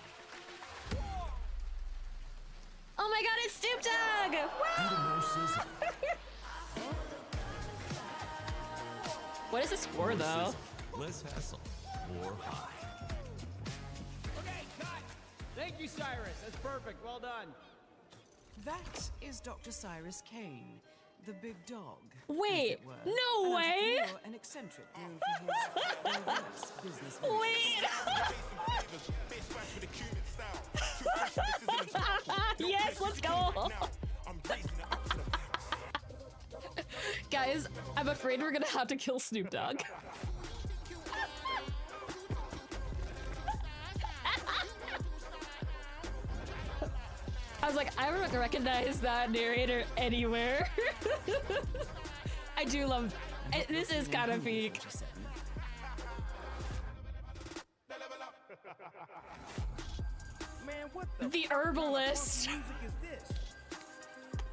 Oh my god, it's Snoop Dogg! Need a more sizzle? What is this for, though? Less hassle, more high. Okay, cut! Thank you, Cyrus. That's perfect. Well done. That is Dr. Cyrus Kane, the big dog. Wait, as it were. no An way! entrepreneur and eccentric known for his diverse business Wait! Yes, let's go! Guys, I'm afraid we're gonna have to kill Snoop Dogg. I was like, I don't recognize that narrator anywhere. I do love... This is kind of peak. Man, what The herbalist. music is this?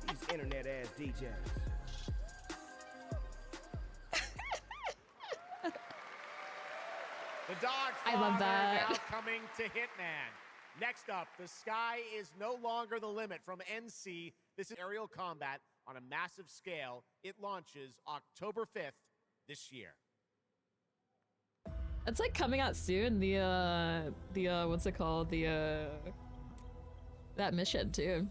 These internet ass DJs. The dog I love father that. now coming to Hitman. Next up, the sky is no longer the limit from NC. This is aerial combat on a massive scale. It launches October 5th this year. It's like coming out soon, what's it called? That mission too.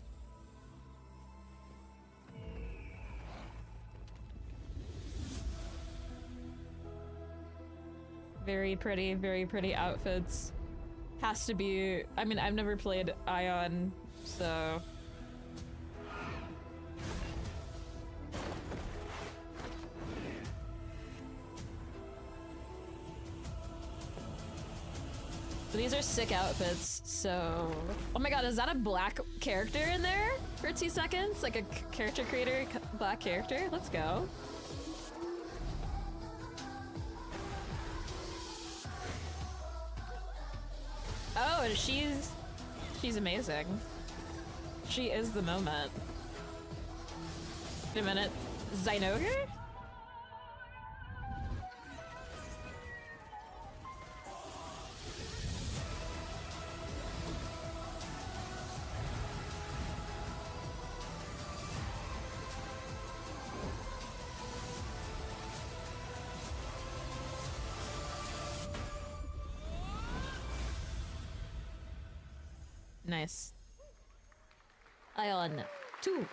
Very pretty outfits. Has to be, I mean, I've never played Ion, so. But these are sick outfits, so. Oh my god, is that a black character in there for 2 seconds? Like a character creator, black character? Let's go. Oh, and she's amazing. She is the moment. Wait a minute. Zynoger? Nice. Ion 2. You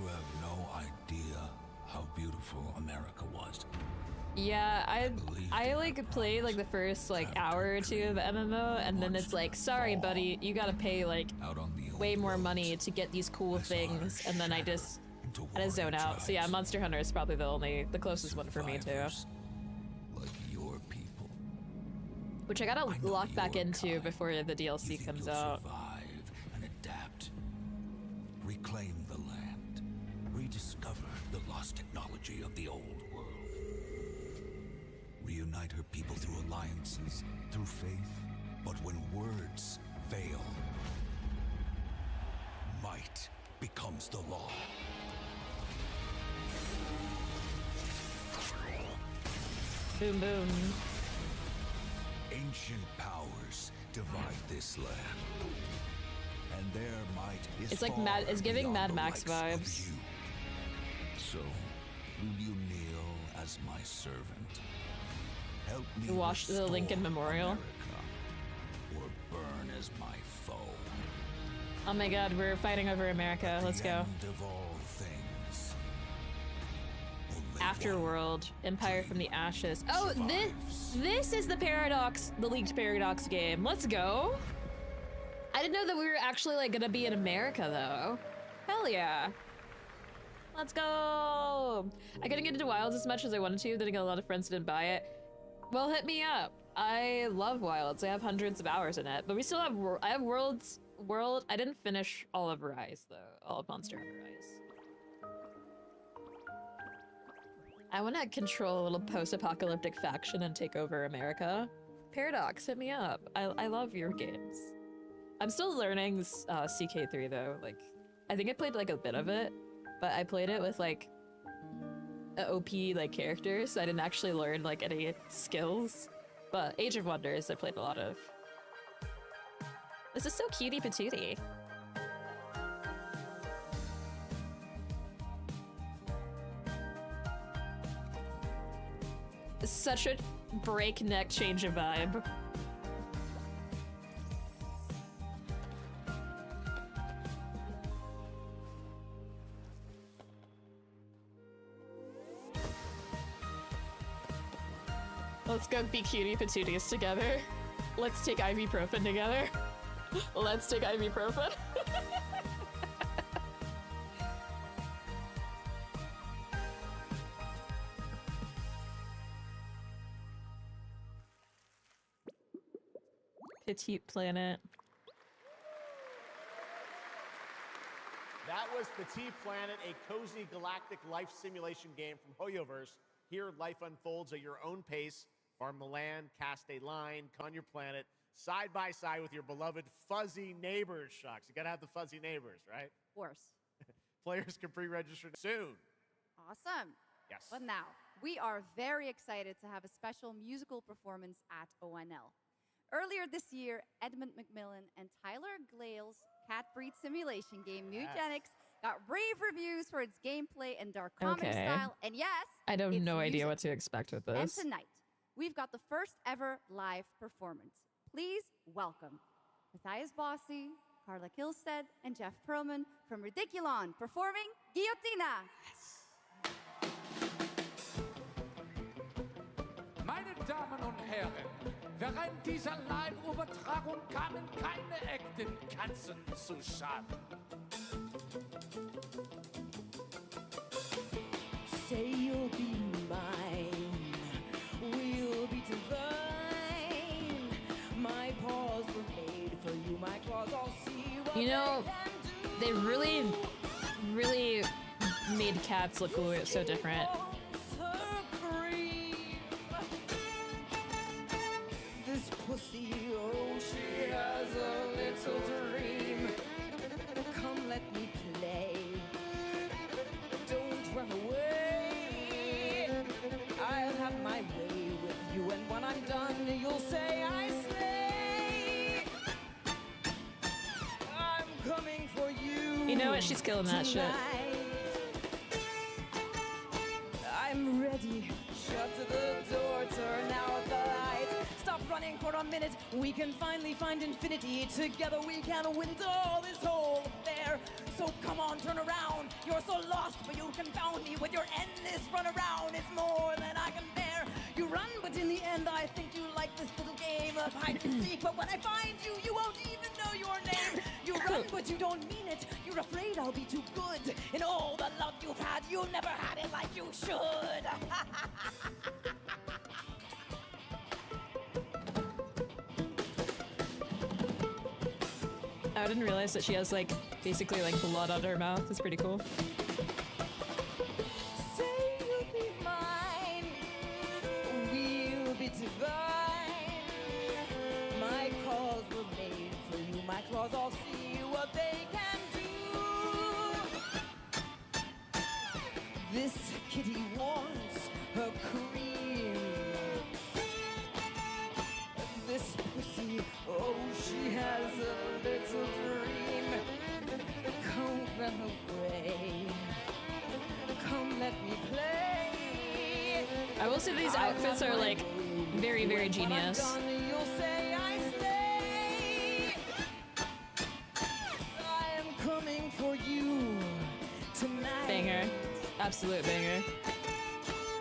have no idea how beautiful America was. Yeah, I like played like the first like hour or two of the MMO, and then it's like, sorry buddy, you gotta pay like way more money to get these cool things, and then I just zone out. So yeah, Monster Hunter is probably the closest one for me too. Which I gotta lock back into before the DLC comes out. Survive and adapt. Reclaim the land. Rediscover the lost technology of the old world. Reunite her people through alliances, through faith. But when words fail, might becomes the law. Boom boom. Ancient powers divide this land, and their might is It's like far it's giving beyond Mad the Max likes of vibes. you. So, will you kneel as my servant? Help me Watch the Lincoln Memorial. America, or burn as my foe. Oh my god, we're fighting over America. Let's go. End of all things. Afterworld, Empire from the Ashes. Oh, this is the Paradox, the leaked Paradox game. Let's go. I didn't know that we were actually like gonna be in America though. Hell yeah. Let's go. I couldn't get into Wilds as much as I wanted to. Then I got a lot of friends who didn't buy it. Well, hit me up. I love Wilds. I have hundreds of hours in it, but we still have. I have World. I didn't finish all of Rise though. All of Monster Hunter Rise. I want to control a little post-apocalyptic faction and take over America. Paradox, hit me up. I love your games. I'm still learning CK3 though. Like, I think I played like a bit of it, but I played it with like a OP like character, so I didn't actually learn like any skills. But Age of Wonders, I played a lot of. This is so cutie patootie. Such a breakneck change of vibe. Let's go be cutie patooties together. Let's take ibuprofen together. Let's take ibuprofen. Petite Planet. That was Petite Planet, a cozy galactic life simulation game from HoYoverse. Here, life unfolds at your own pace. Farm the land, cast a line, con your planet, side by side with your beloved fuzzy neighbors, Shucks. You gotta have the fuzzy neighbors, right? Of course. Players can pre-register soon. Awesome. Yes. But now, we are very excited to have a special musical performance at ONL. Earlier this year, Edmund McMillan and Tyler Glale's cat breed simulation game, Mutagenics, got rave reviews for its gameplay and dark comedy style. And yes, I have no idea music. what to expect with this. And tonight, we've got the first ever live performance. Please welcome Matthias Bossi, Carla Kilstead, and Jeff Perlman from Ridiculon performing Guillotina. Meine Damen und Herren, während dieser Live-Übertragung kamen keine echten Katzen zu Schaden. Say you'll be mine, we'll be divine. My paws were made for you, my claws all see what You know, they really made cats look so different. This I'm done, you'll say I slay. I'm coming for you. You know what? She's killing that shit. I'm ready. Shut the door, turn out the light. Stop running for a minute. We can finally find infinity. Together we can window this whole affair. So come on, turn around. You're so lost, but you confound me with your endless run around. It's more than I can bear. You run, but in the end, I think you like this little game of hide and seek. But when I find you, you won't even know your name. You run, but you don't mean it. You're afraid I'll be too good. In all the love you've had, you never had it like you should. I didn't realize that she has like basically like blood on her mouth. It's pretty cool. Say you'll be mine, we'll be divine. My claws were made for you, my claws all see what they can do. This kitty wants her cream. This pussy, oh, she has a little dream. Come run away. Come let me play. I will say these outfits are like very, very genius. You'll say I slay. I am coming for you tonight. Banger. Absolute banger.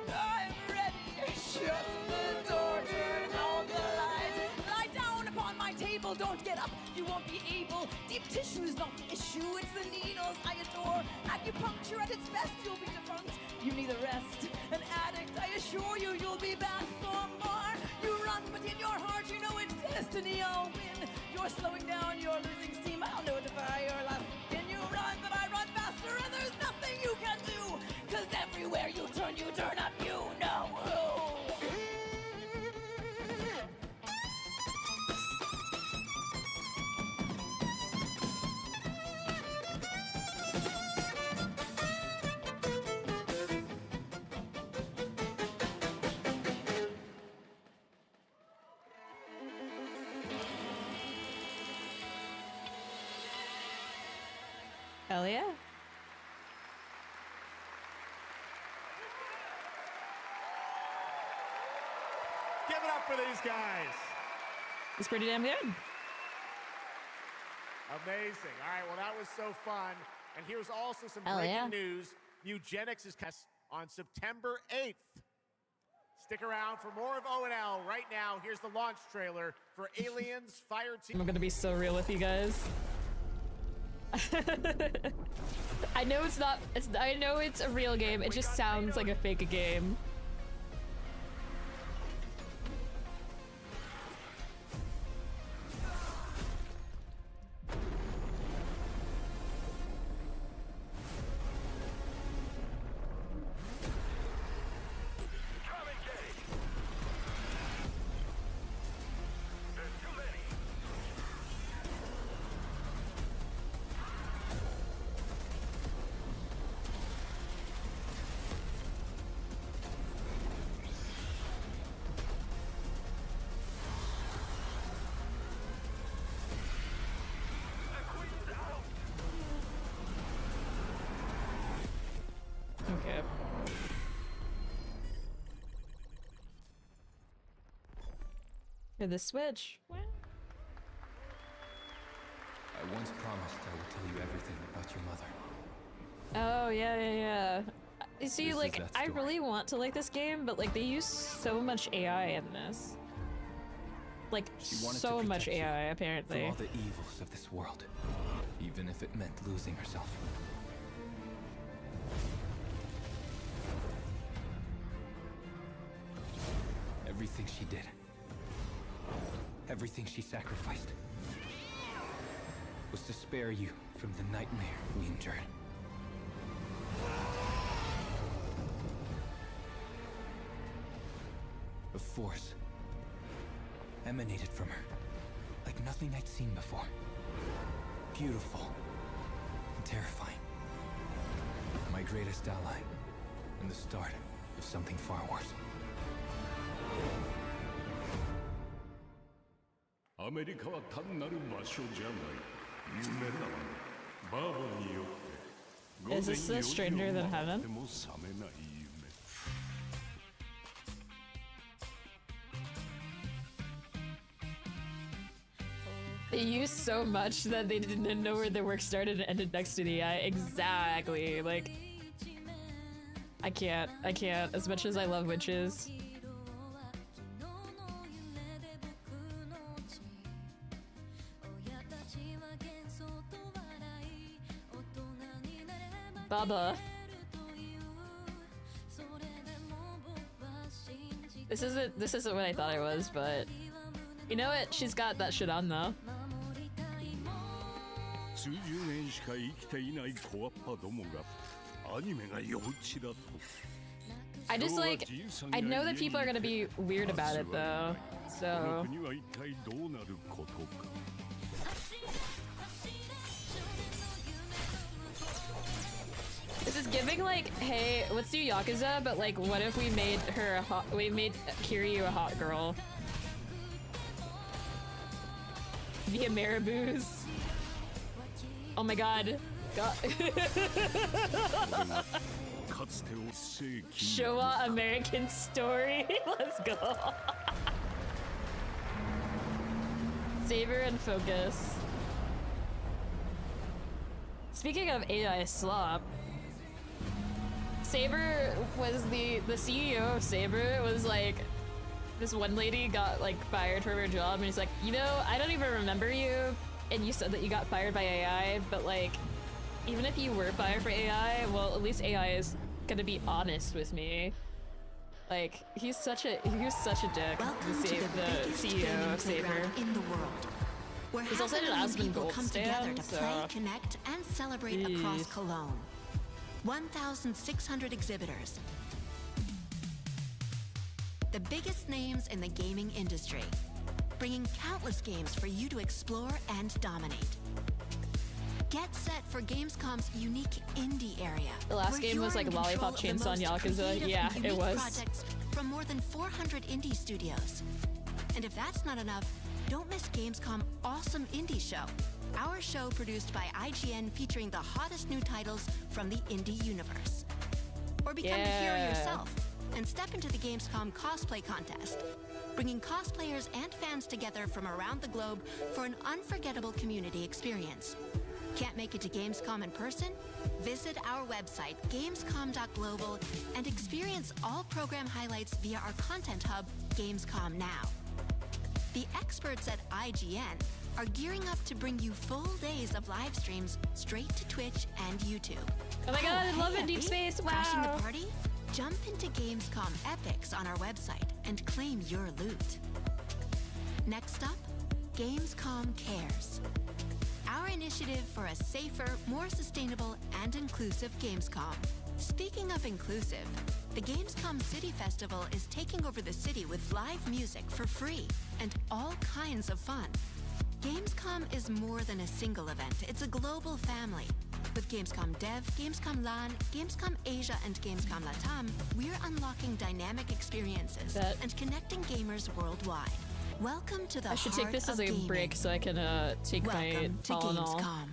I'm ready. Shut the door, turn on the lights. Lie down upon my table, don't get up. You won't be able. Deep tissue is not the issue, it's the needles I adore. Acupuncture at its best, you'll be defunct. You need a rest. An addict, I assure you, you'll be back for more. You run, but in your heart, you know it's destiny. I'll win. You're slowing down, you're losing steam. I'll notify your last. Can you run, but I run faster, and there's nothing you can do. 'Cause everywhere you turn up, you know who. Hell yeah. Give it up for these guys. It's pretty damn good. Amazing. All right, well, that was so fun. And here's also some Hell breaking yeah. news. Eugenics is cast on September 8th. Stick around for more of O&L. Right now, here's the launch trailer for Aliens Fire Team. I'm gonna be so real with you guys. I know it's not. I know it's a real game. It just sounds like a fake game. Okay. Hear the switch. I once promised I would tell you everything about your mother. Oh yeah. You see, This is like, that I story. really want to like this game, but like they use so much AI in this. Like She wanted so to much protect you AI from apparently. all the evils of this world, even if it meant losing herself. Everything she did, everything she sacrificed, was to spare you from the nightmare we endured. A force emanated from her, like nothing I'd seen before. Beautiful and terrifying. My greatest ally, and the start of something far worse. アメリカは単なる場所じゃない夢だバーボンによって Is this the Stranger Than Heaven? でも覚めない夢 They used so much that they didn't know where their work started and ended next to the eye. Exactly. Like, I can't. As much as I love witches. Baba. This isn't what I thought it was, but you know what? She's got that shit on though. 数十年しか生きていない小アッパどもがアニメが幼稚だと I just like, I know that people are gonna be weird about it though, こ so. の国は一体どうなることか This is giving like, hey, let's do Yakuza, but like, what if we made her a hot, we made Kiryu a hot girl? Via Marabou's. Oh my god. Showa American Story. Let's go. Savor and focus. Speaking of AI slop, Saber was the CEO of Saber was like, this one lady got like fired from her job and he's like, you know, I don't even remember you and you said that you got fired by AI, but like, even if you were fired for AI, well, at least AI is gonna be honest with me. Like, he was such a dick. Welcome to the biggest CEO gaming of Saber. playground in the world, where He's half also a an million Aspen people Gold come together to stan, play, so- connect, and celebrate across Cologne. 1,600 exhibitors. The biggest names in the gaming industry, bringing countless games for you to explore and dominate. Get set for Gamescom's unique indie area. The last where game you're was like in Lollipop control of the Chainsaw and most Yakuza. creative Yeah, and it unique was. projects from more than 400 indie studios. And if that's not enough, don't miss Gamescom Awesome Indie Show. Our show produced by IGN featuring the hottest new titles from the indie universe. Or become a hero Yeah. yourself and step into the Gamescom cosplay contest, bringing cosplayers and fans together from around the globe for an unforgettable community experience. Can't make it to Gamescom in person? Visit our website, gamescom.global, and experience all program highlights via our content hub, Gamescom Now. The experts at IGN are gearing up to bring you full days of live streams straight to Twitch and YouTube. Oh my god, I love it, Deep Epic. Space, Crashing wow. the party? Jump into Gamescom Epics on our website and claim your loot. Next up, Gamescom Cares. Our initiative for a safer, more sustainable, and inclusive Gamescom. Speaking of inclusive, the Gamescom City Festival is taking over the city with live music for free and all kinds of fun. Gamescom is more than a single event, it's a global family. With Gamescom Dev, Gamescom LAN, Gamescom Asia, and Gamescom Latam, we're unlocking dynamic experiences and connecting gamers worldwide. Welcome to the I should take heart this as of a gaming. break so I can take my Welcome to Tylenol. Gamescom.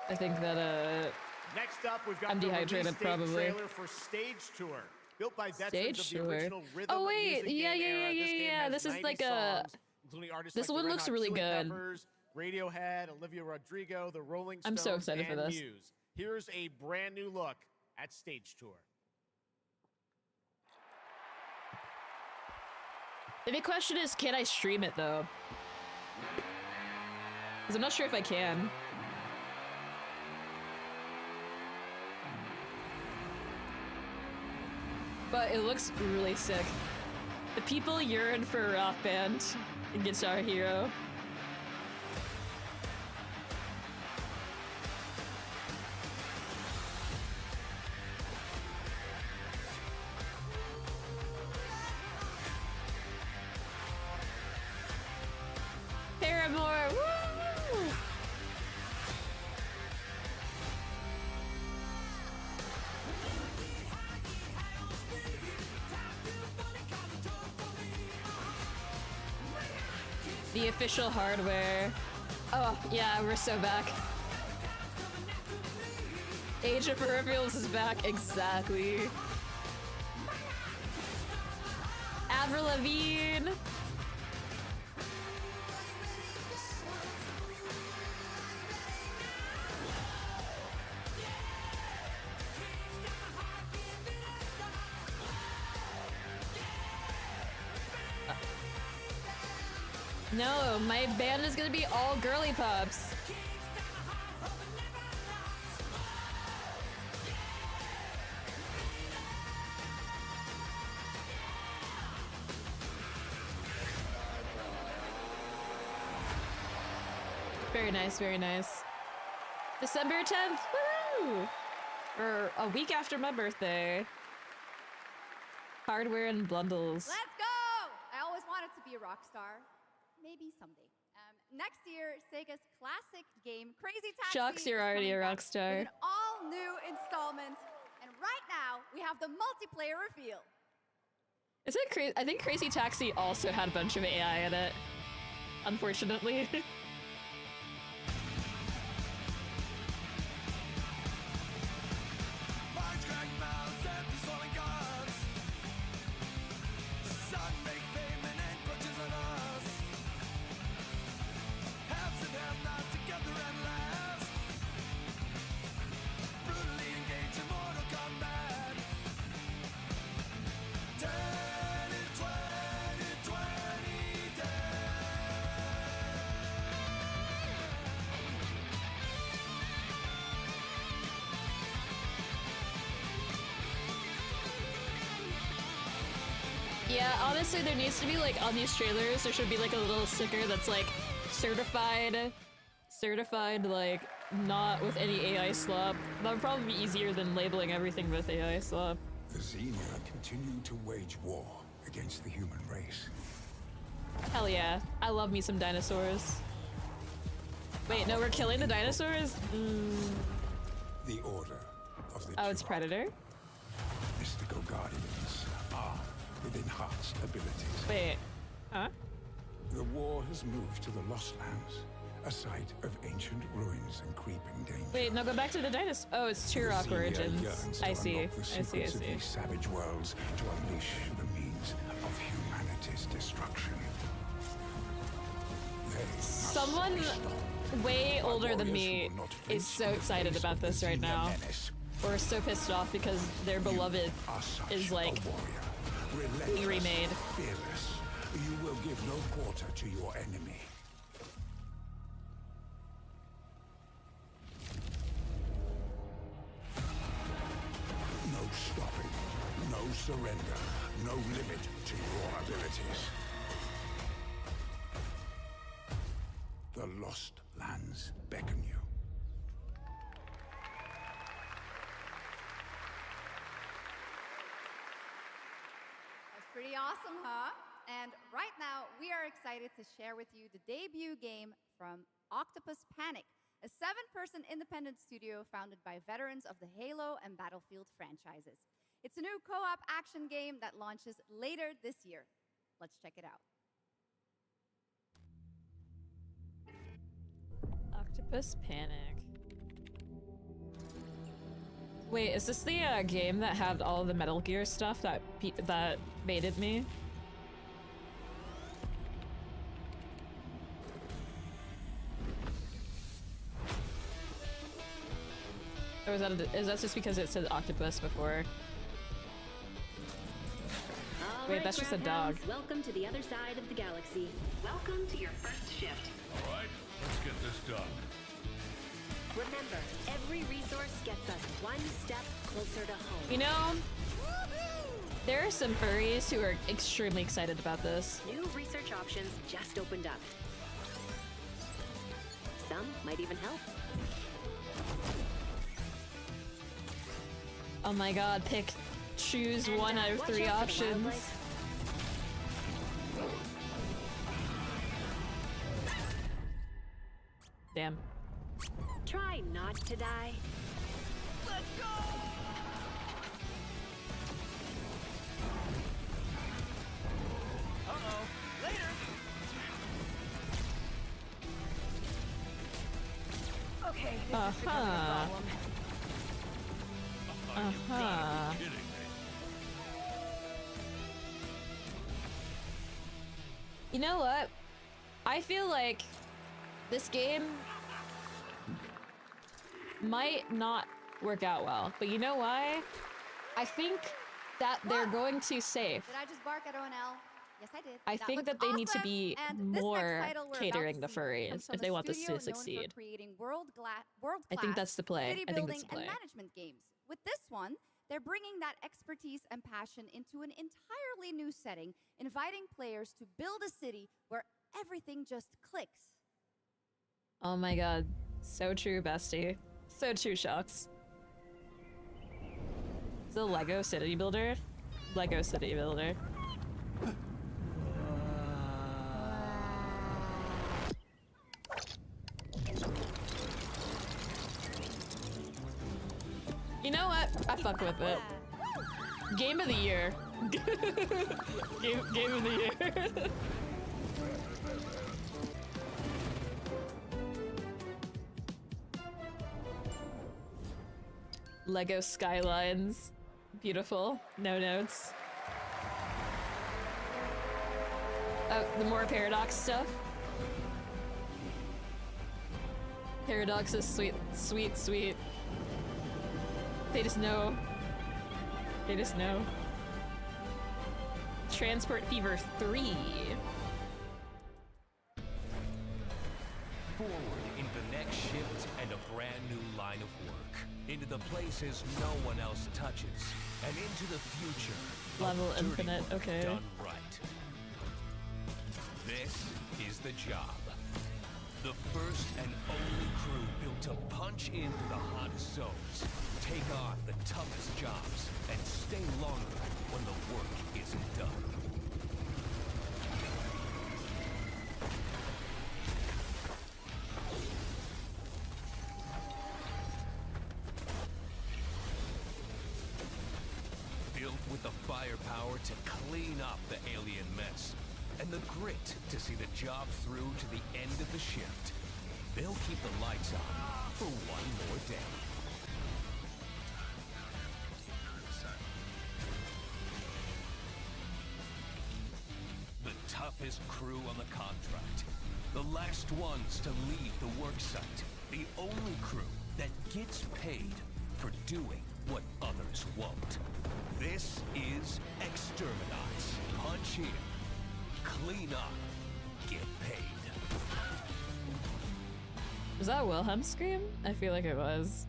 I think that Next up, we've got I'm the dehydrated, release date probably. trailer for Stage Tour. Built by veterans Stage of the tour. original rhythm Oh and wait, music yeah, game era. yeah, This game yeah. has This is 90 like a. songs, including artists This like one the Red looks Hot really Chili good. Peppers, Radiohead, Olivia Rodrigo, the Rolling Stones, I'm so excited for and this. Muse. Here's a brand new look at Stage Tour. The big question is, can I stream it though? Because I'm not sure if I can. But it looks really sick. The people yearn for a rock band in Guitar Hero. Paramore, woo! The official hardware. Oh, yeah, we're so back. Age of Peripherals is back, exactly. Avril Lavigne. No, my band is gonna be all girly pops. Very nice, very nice. December 10th, woo! Or a week after my birthday. Hardware and bundles. Let's go! I always wanted to be a rock star. Maybe someday. Next year, Sega's classic game, Crazy Taxi. Shucks, you're already a rock star. With an all-new installment. And right now, we have the multiplayer reveal. Is it crazy? I think Crazy Taxi also had a bunch of AI in it. Unfortunately. Yeah, honestly, there needs to be, like, on these trailers, there should be, like, a little sticker that's, like, certified, like, not with any AI slop. That would probably be easier than labeling everything with AI slop. The Xenia continue to wage war against the human race. Hell yeah. I love me some dinosaurs. Wait, no, we're killing the dinosaurs? The Order of the Oh, it's Predator? mystical guardians are with enhanced abilities. Wait, huh? The war has moved to the Lost Lands, a site of ancient ruins and creeping danger. Wait, no, go back to the dinosaurs. Oh, it's Turok Xenia Origins. yearns to I see. unlock the I see, I secrets of see. these savage worlds to unleash the means of humanity's destruction. Someone way older than me is so excited about this right now. Or so pissed off because their beloved is, like, being remade. Fearless, you will give no quarter to your enemy. No stopping, no surrender, no limit to your abilities. The Lost Lands beckon you. That's pretty awesome, huh? And right now, we are excited to share with you the debut game from Octopus Panic, a 7-person independent studio founded by veterans of the Halo and Battlefield franchises. It's a new co-op action game that launches later this year. Let's check it out. Octopus Panic. Wait, is this the game that had all the Metal Gear stuff that baited me? Or is that just because it said octopus before? Wait, that's just a dog. Welcome to the other side of the galaxy. Welcome to your first shift. All right, let's get this done. Remember, every resource gets us one step closer to home. You know, there are some furries who are extremely excited about this. New research options just opened up. Some might even help. Oh my god, choose one out of 3 options. Damn. Try not to die. Let's go! Uh-oh. Later! Uh-huh. Uh-huh. You know what? I feel like this game might not work out well, but you know why? I think that they're going too safe. Did I just bark at ONL? Yes, I did. I think that they need to be more catering the furries if they want this to succeed. I think that's the play. City I think building that's the play. and management games. With this one, they're bringing that expertise and passion into an entirely new setting, inviting players to build a city where everything just clicks. Oh my god. So true, bestie. So true, Shocks. It's a Lego City Builder? Lego City Builder. You know what? I fuck with it. Game of the year. Game of the year. Lego Skylines. Beautiful. No notes. Oh, the more Paradox stuff. Paradox is sweet, sweet, sweet. They just know. They just know. Transport Fever 3. Forward into the next shift and a brand new line of work. Into the places no one else touches. And into the future. Level of dirty infinite, work okay. Done right. This is the job. The first and only crew built to punch into the hottest zones, take on the toughest jobs, and stay longer when the work isn't done. Built with the firepower to clean up the alien mess, and the grit to see the job through to the end of the shift. They'll keep the lights on for one more day. The toughest crew on the contract. The last ones to leave the work site. The only crew that gets paid for doing what others won't. This is Exterminate. Punch in. Clean up. Get paid. Was that a Wilhelm scream? I feel like it was.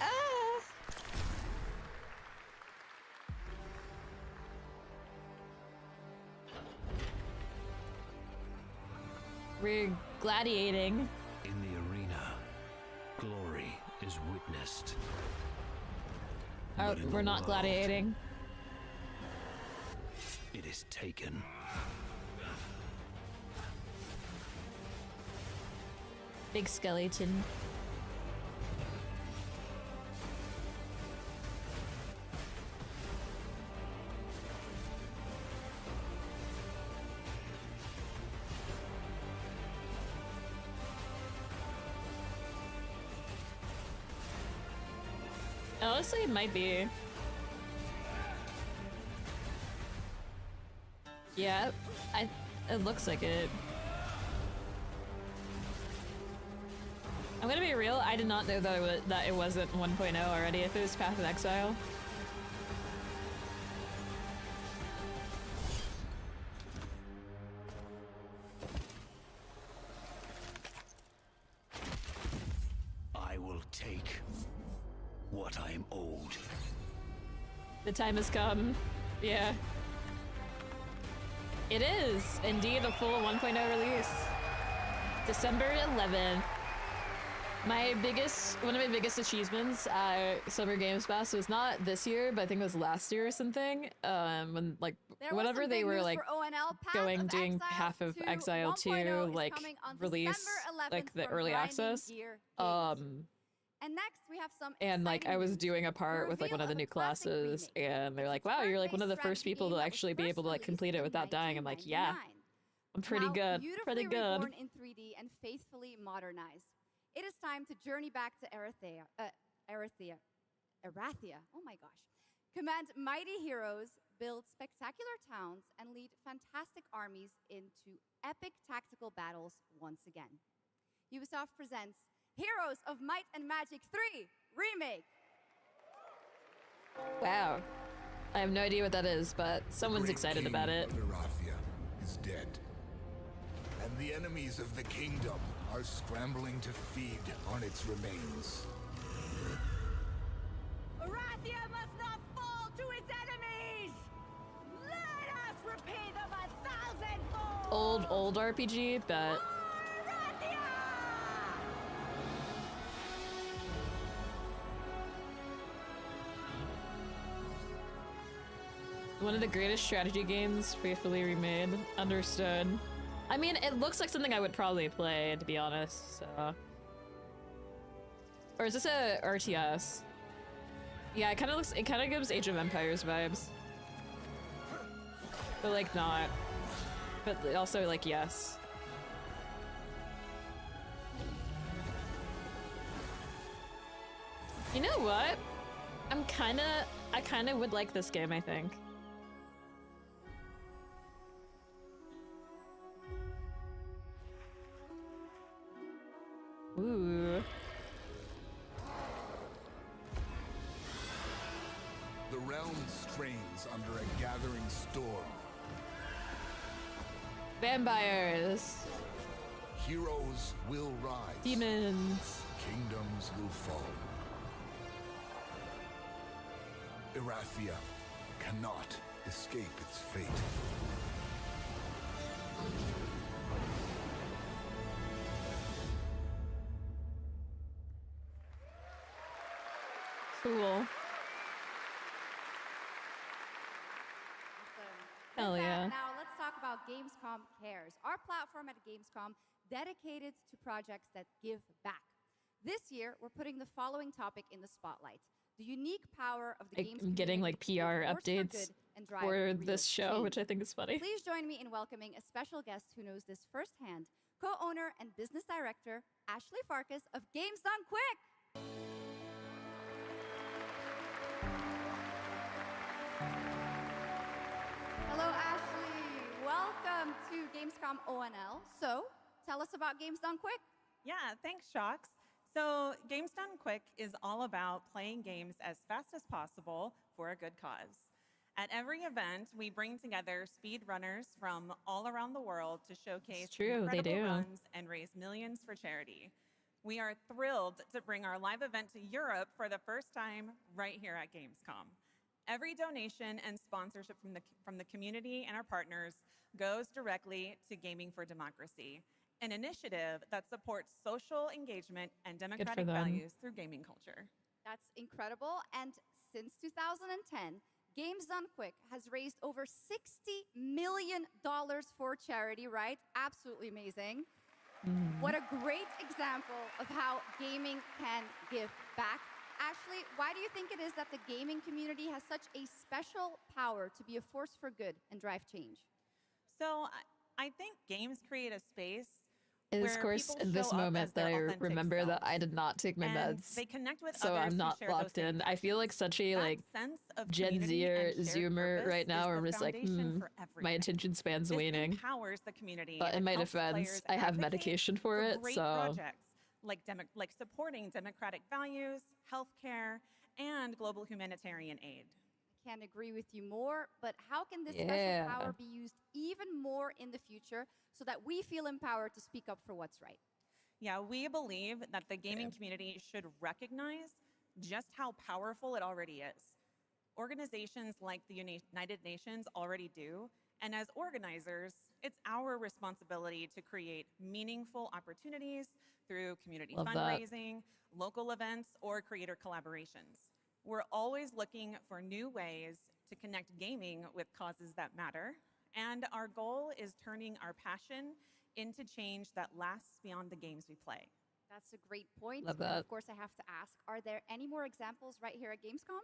Ah! We're gladiating. In the arena, glory is witnessed. Oh, But in we're the not world, gladiating. It is taken. Big skeleton. Honestly, it might be. Yeah, it looks like it. I'm gonna be real, I did not know that it wasn't 1.0 already, if it was Path of Exile. I will take what I am owed. The time has come. Yeah. It is indeed a full 1.0 release. December 11th. One of my biggest achievements at Summer Games Fest was not this year, but I think it was last year or something. When like whenever they were like doing Path of Exile 2 like release like the early access. And next we have some And like I was doing a part with like one of the new classes, and they're like, "Wow, you're like one of the first people to actually be able to like complete it without dying." I'm like, "Yeah, I'm pretty now good. beautifully Pretty good. reborn in 3D and faithfully modernized. It is time to journey back to Erathia. Oh my gosh. Command mighty heroes, build spectacular towns, and lead fantastic armies into epic tactical battles once again. Ubisoft presents Heroes of Might and Magic 3 Remake. Wow. I have no idea what that is, but someone's excited about it. Erathia is dead. And the enemies of the kingdom are scrambling to feed on its remains. Erathia must not fall to its enemies! Let us repay them 1,000-fold! Old RPG, but one of the greatest strategy games faithfully remade. Understood. I mean, it looks like something I would probably play, to be honest, so. Or is this a RTS? Yeah, it kind of gives Age of Empires vibes. But like not. But also like yes. You know what? I kinda would like this game, I think. Ooh. The realm strains under a gathering storm. Vampires. Heroes will rise. Demons. Kingdoms will fall. Erathia cannot escape its fate. Cool. Hell yeah. Now let's talk about Gamescom Cares, our platform at Gamescom dedicated to projects that give back. This year, we're putting the following topic in the spotlight: the unique power of the games I'm getting like PR updates for this show, change. which I think is funny. Please join me in welcoming a special guest who knows this firsthand, co-owner and business director, Ashley Farkas of Games Done Quick. Hello, Ashley. Welcome to Gamescom ONL. So, tell us about Games Done Quick. Yeah, thanks, Shocks. So, Games Done Quick is all about playing games as fast as possible for a good cause. At every event, we bring together speedrunners from all around the world to showcase incredible runs and raise millions for charity. We are thrilled to bring our live event to Europe for the first time right here at Gamescom. Every donation and sponsorship from the community and our partners goes directly to Gaming for Democracy, an initiative that supports social engagement and democratic values through gaming culture. That's incredible. And since 2010, Games Done Quick has raised over $60 million for charity, right? Absolutely amazing. What a great example of how gaming can give back. Ashley, why do you think it is that the gaming community has such a special power to be a force for good and drive change? So I think games create a space It is, of course, in this moment that I remember that I did not take my meds, they connect with so I'm not locked in. I feel like such a like Gen Zer Zoomer right now, where I'm just like, my attention span's waning. Empowers the community. But in my defense, I have medication for it, great so. Projects like supporting democratic values, healthcare, and global humanitarian aid. I can't agree with you more, but how can this special power be used even more in the future so that we feel empowered to speak up for what's right? Yeah, we believe that the gaming community should recognize just how powerful it already is. Organizations like the United Nations already do, and as organizers, it's our responsibility to create meaningful opportunities through community fundraising, local events, or creator collaborations. We're always looking for new ways to connect gaming with causes that matter, and our goal is turning our passion into change that lasts beyond the games we play. That's a great point. Love And that. of course, I have to ask, are there any more examples right here at Gamescom?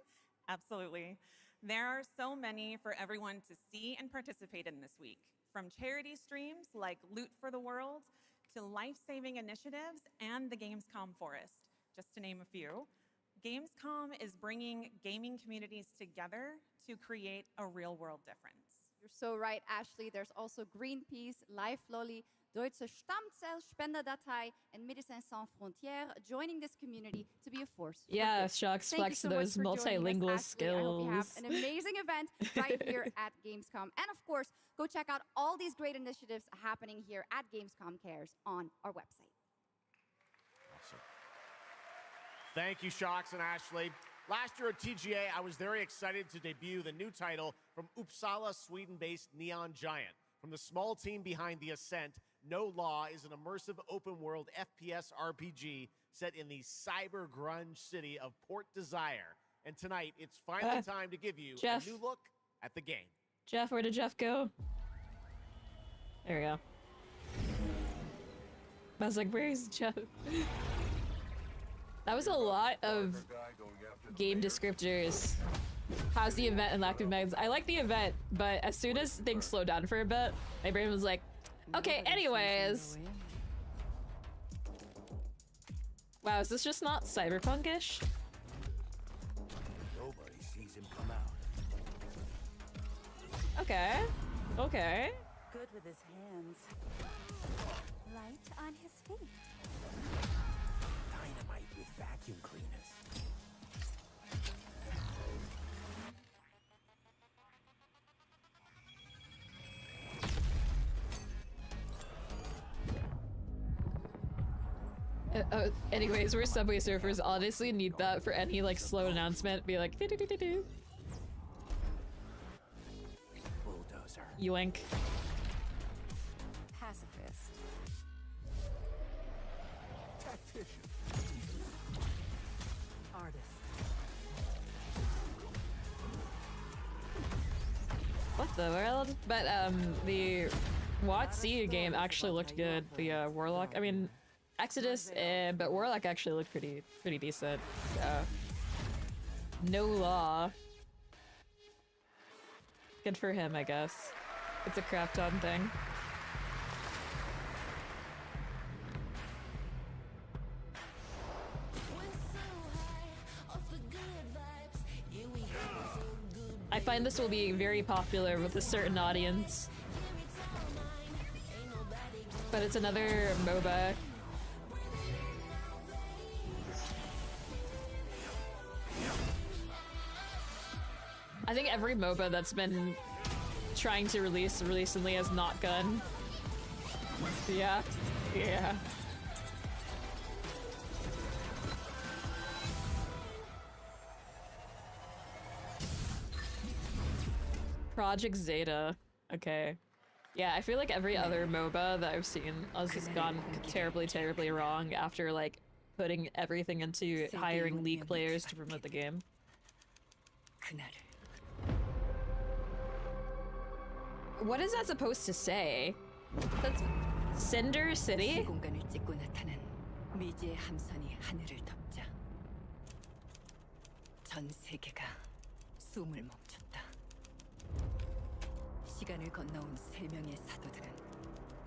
Absolutely. There are so many for everyone to see and participate in this week, from charity streams like Loot for the World to life-saving initiatives and the Gamescom Forest, just to name a few. Gamescom is bringing gaming communities together to create a real-world difference. You're so right, Ashley. There's also Greenpeace, Life Lolly, Deutsche Stammzellspenderdatei, and Médecins Sans Frontières joining this community to be a force for Yeah, good. Shocks Thank you flex so much those for joining us, multilingual Ashley. I hope you have skills. an amazing event right here at Gamescom. And of course, go check out all these great initiatives happening here at Gamescom Cares on our website. Awesome. Thank you, Shocks and Ashley. Last year at TGA, I was very excited to debut the new title from Uppsala, Sweden-based Neon Giant. From the small team behind The Ascent, No Law is an immersive open-world FPS RPG set in the cyber grunge city of Port Desire. And tonight, it's finally time to give you Jeff. a new look at the game. Jeff, where did Jeff go? There we go. I was like, where is Jeff? That was a lot of game descriptors. How's the event and lack of megs? I like the event, but as soon as things slowed down for a bit, my brain was like, okay, anyways. Wow, is this just not cyberpunk-ish? Nobody sees him come out. Okay. Okay. Good with his hands. Light on his feet. Dynamite with vacuum cleaners. Anyways, we're Subway Surfers. Honestly, need that for any like slow announcement. Be like, do-do-do-do-do. Bulldozer. Yoink. Pacifist. Tactician. Artist. What the world? But the WotC game actually looked good. The Warlock. I mean, Exodus, but Warlock actually looked pretty decent. So, No Law. Good for him, I guess. It's a Krafton thing. I find this will be very popular with a certain audience. But it's another MOBA. I think every MOBA that's been trying to release recently has not gone. Yeah. Yeah. Project Zeta. Okay. Yeah, I feel like every other MOBA that I've seen has just gone terribly, terribly wrong after like putting everything into hiring League players to promote the game. What is that supposed to say? That's Cinder City? 공간을 찍고 나타난 미지의 함선이 하늘을 덮자. 전 세계가 숨을 멈췄다. 시간을 건너온 세 명의 사도들은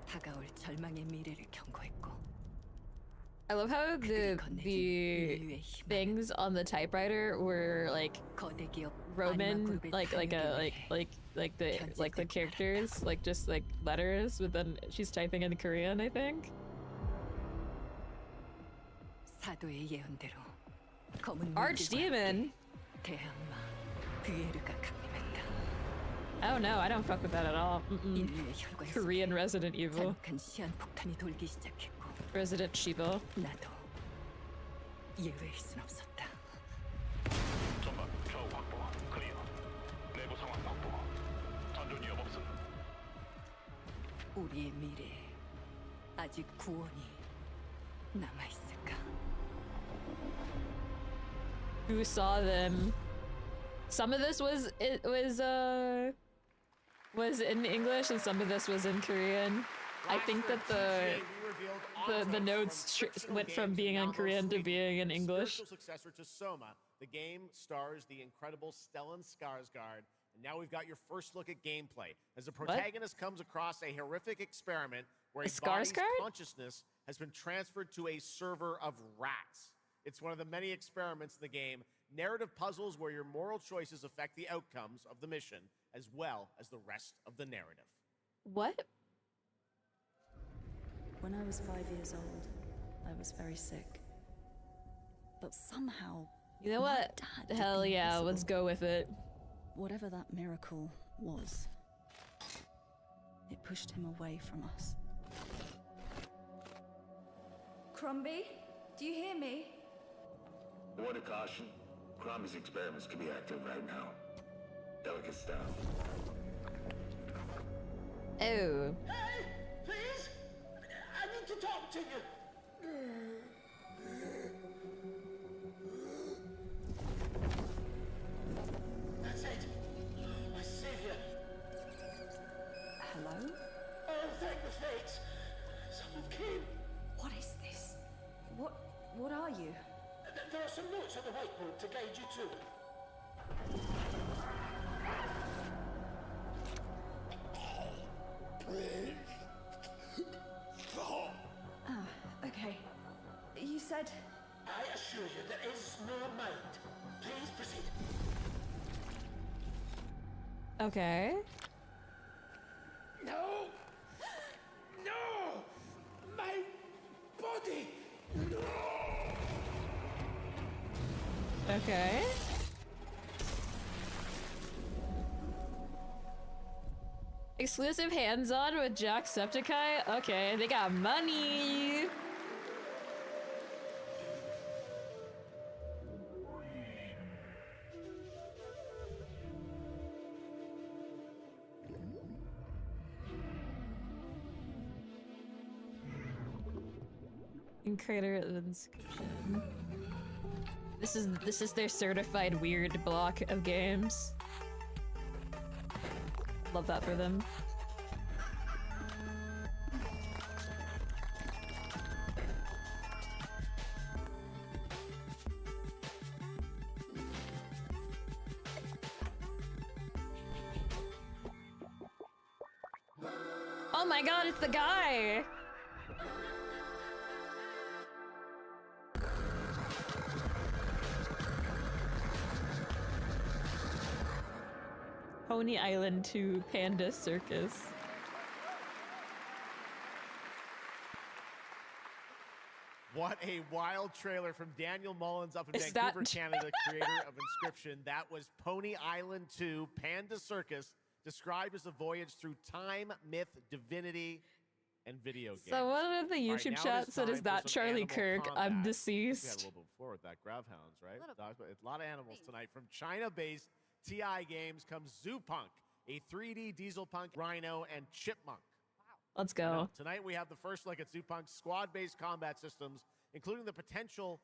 다가올 절망의 미래를 경고했고. I love how the things on the typewriter were like Roman, like the characters, like just like letters, but then she's typing in Korean, I think. 사도의 예언대로 검은 Archdemon. 대항마 비에르가 강림했다. Oh no, I don't fuck with that at all. 인류의 혈관 Korean Resident Evil. 잠깐 시한폭탄이 돌기 시작했고. Resident Shiva. 나도 예외일 순 없었다. 전방 좌우 확보 클리어. 내부 상황 확보. 전전 위험 없음. 우리의 미래에 아직 구원이 남아 있을까? Who saw them? Some of this was in English and some of this was in Korean. I think that the notes went from being in Korean to being in English. Successor to Soma, The game stars the incredible Stellan Skarsgård, and now we've got your first look at gameplay as the protagonist comes across a horrific experiment where a body's consciousness has been transferred to a server of rats. It's one of the many experiments in the game, narrative puzzles where your moral choices affect the outcomes of the mission, as well as the rest of the narrative. What? When I was 5 years old, I was very sick. But somehow, you know what? Hell yeah, let's go with it. Whatever that miracle was, it pushed him away from us. Crumby, do you hear me? A word of caution. Cromby's experiments can be active right now. Delegates down. Oh. Hey, please! I need to talk to you. That's it. My savior. Hello? Oh, thank the fates. Someone came. What is this? What are you? There are some notes on the whiteboard to guide you to it. Ah, okay. You said... I assure you there is no mind. Please proceed. Okay. No! No! My body! No! Okay. Exclusive hands-on with Jacksepticeye? Okay, they got money! And creator of inscription. This is their certified weird block of games. Love that for them. Oh my god, it's the guy! Pony Island to Panda Circus. What a wild trailer from Daniel Mullins up in Vancouver, Canada, creator of Inscription. That was Pony Island 2 Panda Circus, described as a voyage through time, myth, divinity, and video games. Someone in the YouTube chat said, "Is that Charlie Kirk? I'm deceased." We had a little bit before with that Gravhounds, right? A lot of animals tonight. From China-based TI Games comes Zoopunk, a 3D diesel punk, rhino, and chipmunk. Let's go. Tonight we have the first look at Zoopunk's squad-based combat systems, including the potential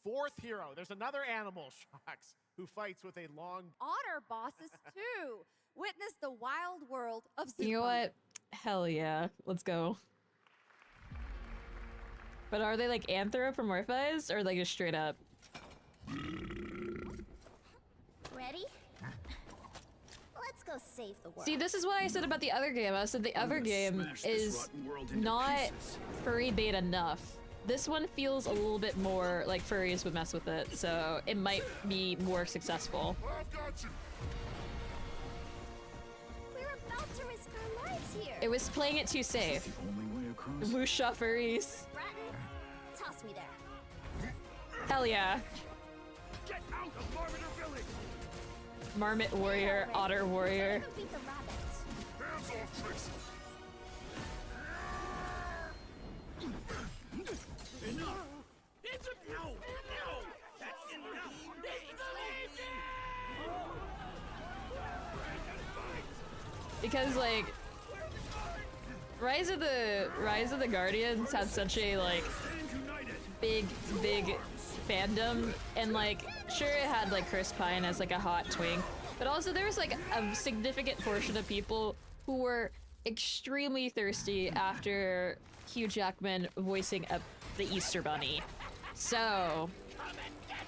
fourth hero. There's another animal, Shocks, who fights with a long... Otter bosses too. Witness the wild world of Zoopunk. You know what? Hell yeah. Let's go. But are they like anthropomorphized or like just straight up? Ready? Let's go save the world. See, this is what I said about the other game. I said the other game is not furry bait enough. This one feels a little bit more like furries would mess with it, so it might be more successful. I've got you. We're about to risk our lives here. It was playing it too safe. Wuxia furries. Bratton, toss me there. Hell yeah. Get out of Marmiter Village! Marmot warrior, otter warrior. Beat the rabbits. Hands off, Trixie! Enough! It's a no! No! That's enough! Because like Rise of the Guardians had such a like big fandom, and like sure it had like Chris Pine as like a hot twink, but also there was like a significant portion of people who were extremely thirsty after Hugh Jackman voicing the Easter Bunny. So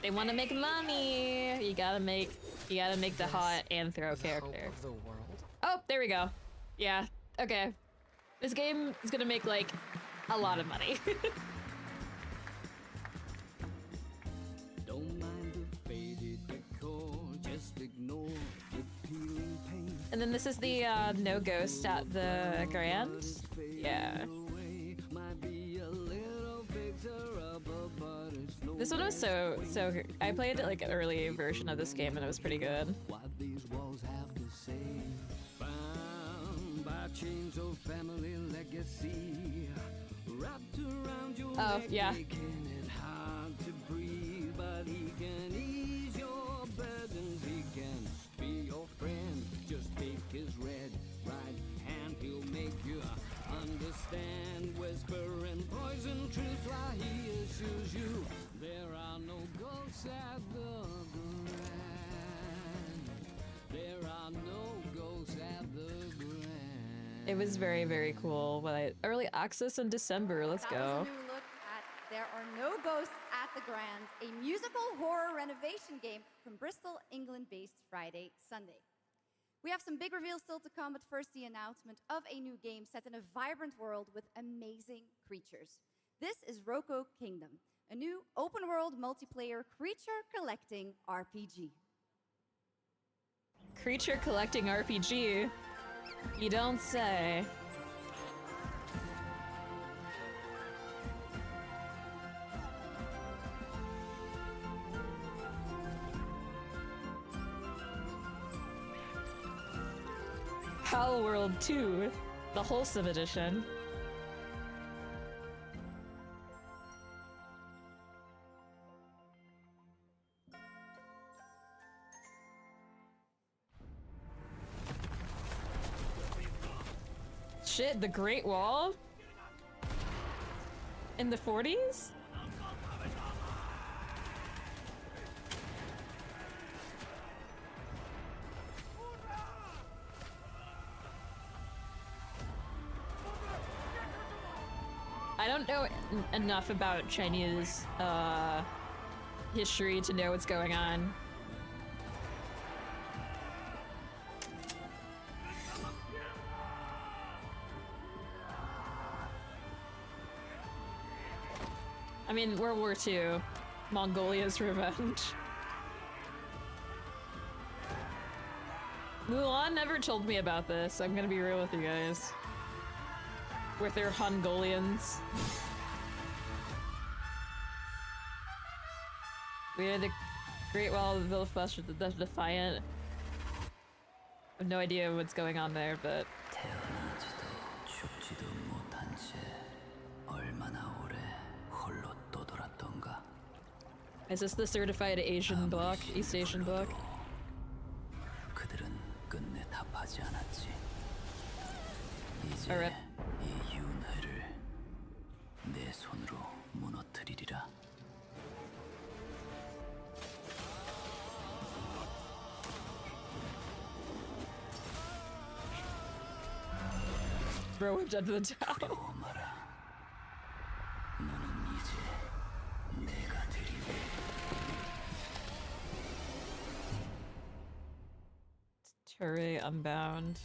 They want to make money. You gotta make the hot and throw character. Hope of the world. Oh, there we go. Yeah. Okay. This game is gonna make like a lot of money. Don't mind the faded decor, just ignore the peeling paint. And then this is the no ghost at the Grand. Yeah. This one was so I played like an early version of this game and it was pretty good. What these walls have to say, bound by chains of family legacy, wrapped around your neck, yeah. making it hard to breathe. But he can ease your burdens, he can be your friend. Just take his red right hand, he'll make you understand. Whisper and poison truth while he assures you there are no ghosts at the Grand. There are no ghosts at the Grand. It was very, very cool. Early access in December. Let's That go. was a new look at There Are No Ghosts at the Grand, a musical horror renovation game from Bristol, England-based Friday, Sunday. We have some big reveals still to come, but first the announcement of a new game set in a vibrant world with amazing creatures. This is Roko Kingdom, a new open-world multiplayer creature collecting RPG. Creature collecting RPG? You don't say. Howl World 2, the wholesome edition. Shit, the Great Wall? In the 40s? I don't know enough about Chinese history to know what's going on. I mean, World War II, Mongolia's revenge. Mulan never told me about this, I'm gonna be real with you guys. With their Hungolians. We are the Great Wall of the Villaflesh, the Defiant. I have no idea what's going on there, but... Is this the certified Asian bloc? East Asian bloc? Alright. Bro whipped under the towel. Turret Unbound.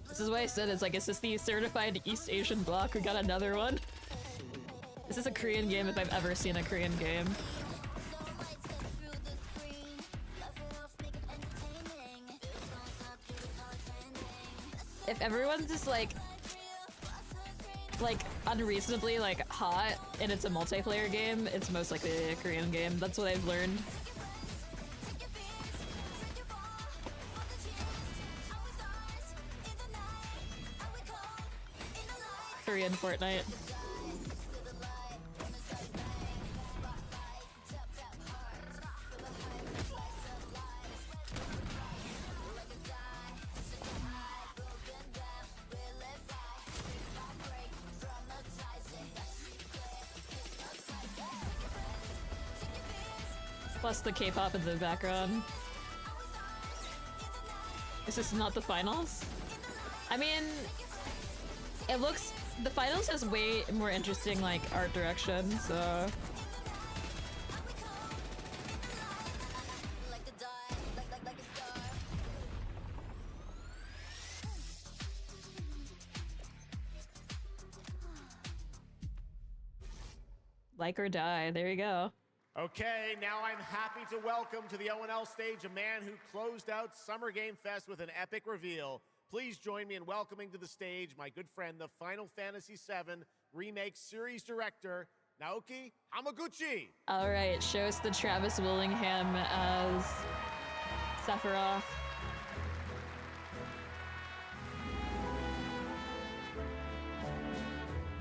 This is why I said it's like, is this the certified East Asian bloc? We got another one. This is a Korean game if I've ever seen a Korean game. If everyone's just like unreasonably like hot and it's a multiplayer game, it's most likely a Korean game. That's what I've learned. Korean Fortnite. Plus the K-pop in the background. Is this not the finals? I mean, it looks the finals has way more interesting like art direction, so. Like or die, there you go. Okay, now I'm happy to welcome to the ONL stage a man who closed out Summer Game Fest with an epic reveal. Please join me in welcoming to the stage my good friend, the Final Fantasy VII Remake Series Director, Naoki Hamaguchi. All right, show us the Travis Willingham as Sephiroth.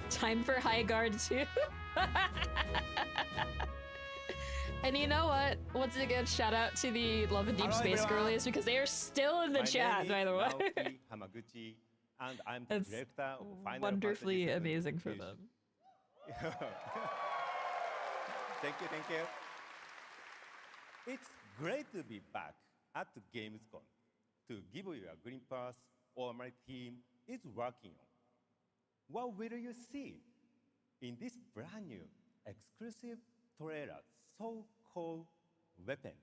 Time for High Guard too. And you know what? Once again, shout out to the Love and Deep Space girlies because they are still in the chat, by the way. Hamaguchi, and I'm the director of Final wonderfully Fantasy amazing for them. Thank you. It's great to be back at the Gamescom to give you a glimpse of what my team is working on. What will you see in this brand new exclusive trailer, so-called Weapons?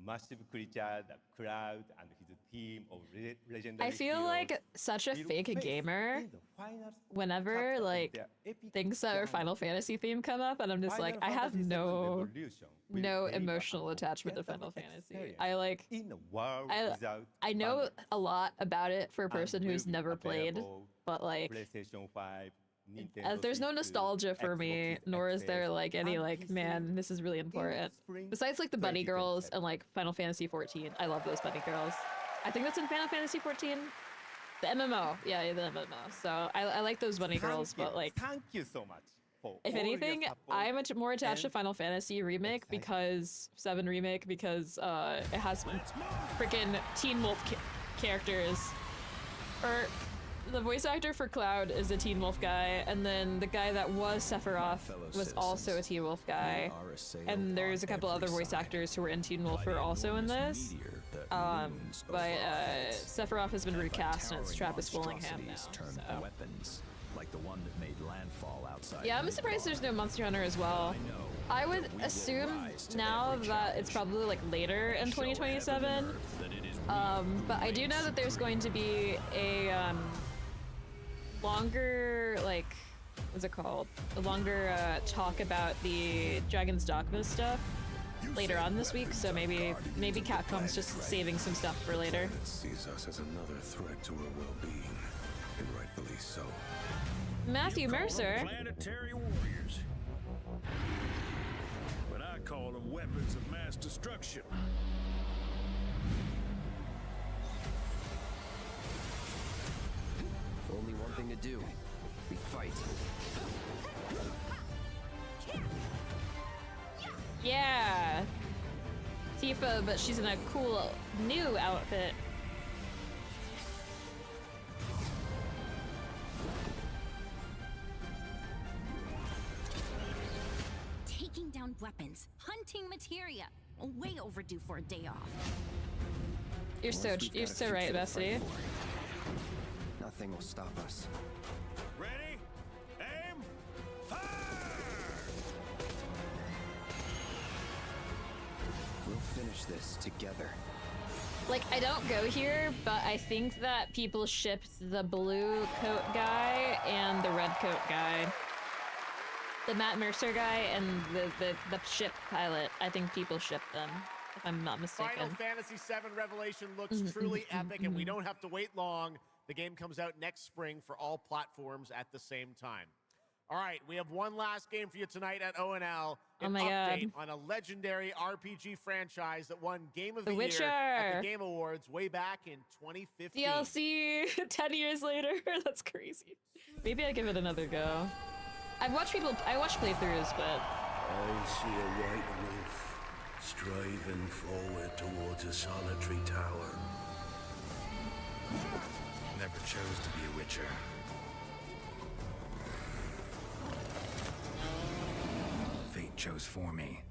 Massive creature, the Cloud, and his team of legendary I feel heroes like such a will fake face gamer in the final whenever chapter of like their epic things that are Final Fantasy theme come up, and I'm just like, I have no emotional attachment to Final Fantasy. I like, in a world without I know a lot about it for a person will who's be never played, available but like, PlayStation 5, Nintendo there's no 3, nostalgia for me, nor is there like any like, man, this is really important. Besides like the bunny girls and like Final Fantasy 14, I love those bunny girls. I think that's in Final Fantasy 14. The MMO, yeah, the MMO. So I like those bunny girls, but like, thank you so much. For if all your anything, support I'm more attached to and Final Fantasy Remake because 7 Remake because it has freaking Teen Wolf characters. Or the voice actor for Cloud is a Teen Wolf guy, and then the guy that was Sephiroth was also a Teen Wolf guy. And there's a couple other voice actors who were in Teen Wolf who are also in this. But Sephiroth has been recast and it's Travis Willingham now. So. Weapons, like the one that made landfall outside. Yeah, I'm surprised there's no Monster Hunter as well. I would assume now that it's probably like later in 2027. But I do know that there's going to be a longer, like, what's it called? A longer talk about the Dragon's Dogma stuff later on this week, so maybe Capcom's just saving some stuff for later. Sees us as another threat to our well-being, and rightfully so. Matthew Mercer. Planetary warriors. But I call them weapons of mass destruction. Only one thing to do. We fight. Yeah. Tifa, but she's in a cool new outfit. Taking down weapons, hunting materia. Way overdue for a day off. You're so right, Bessie. Nothing will stop us. Ready? Aim! Fire! We'll finish this together. Like, I don't go here, but I think that people shipped the blue coat guy and the red coat guy. The Matt Mercer guy and the ship pilot. I think people shipped them, if I'm not mistaken. Final Fantasy VII Revelation looks truly epic, and we don't have to wait long. The game comes out next spring for all platforms at the same time. All right, we have one last game for you tonight at ONL. An update on a legendary RPG franchise that won Game of the Year at the Game Awards way back in 2015. DLC 10 years later. That's crazy. Maybe I give it another go. I watch playthroughs, but I see a white wolf striving forward towards a solitary tower. Never chose to be a witcher. Fate chose for me.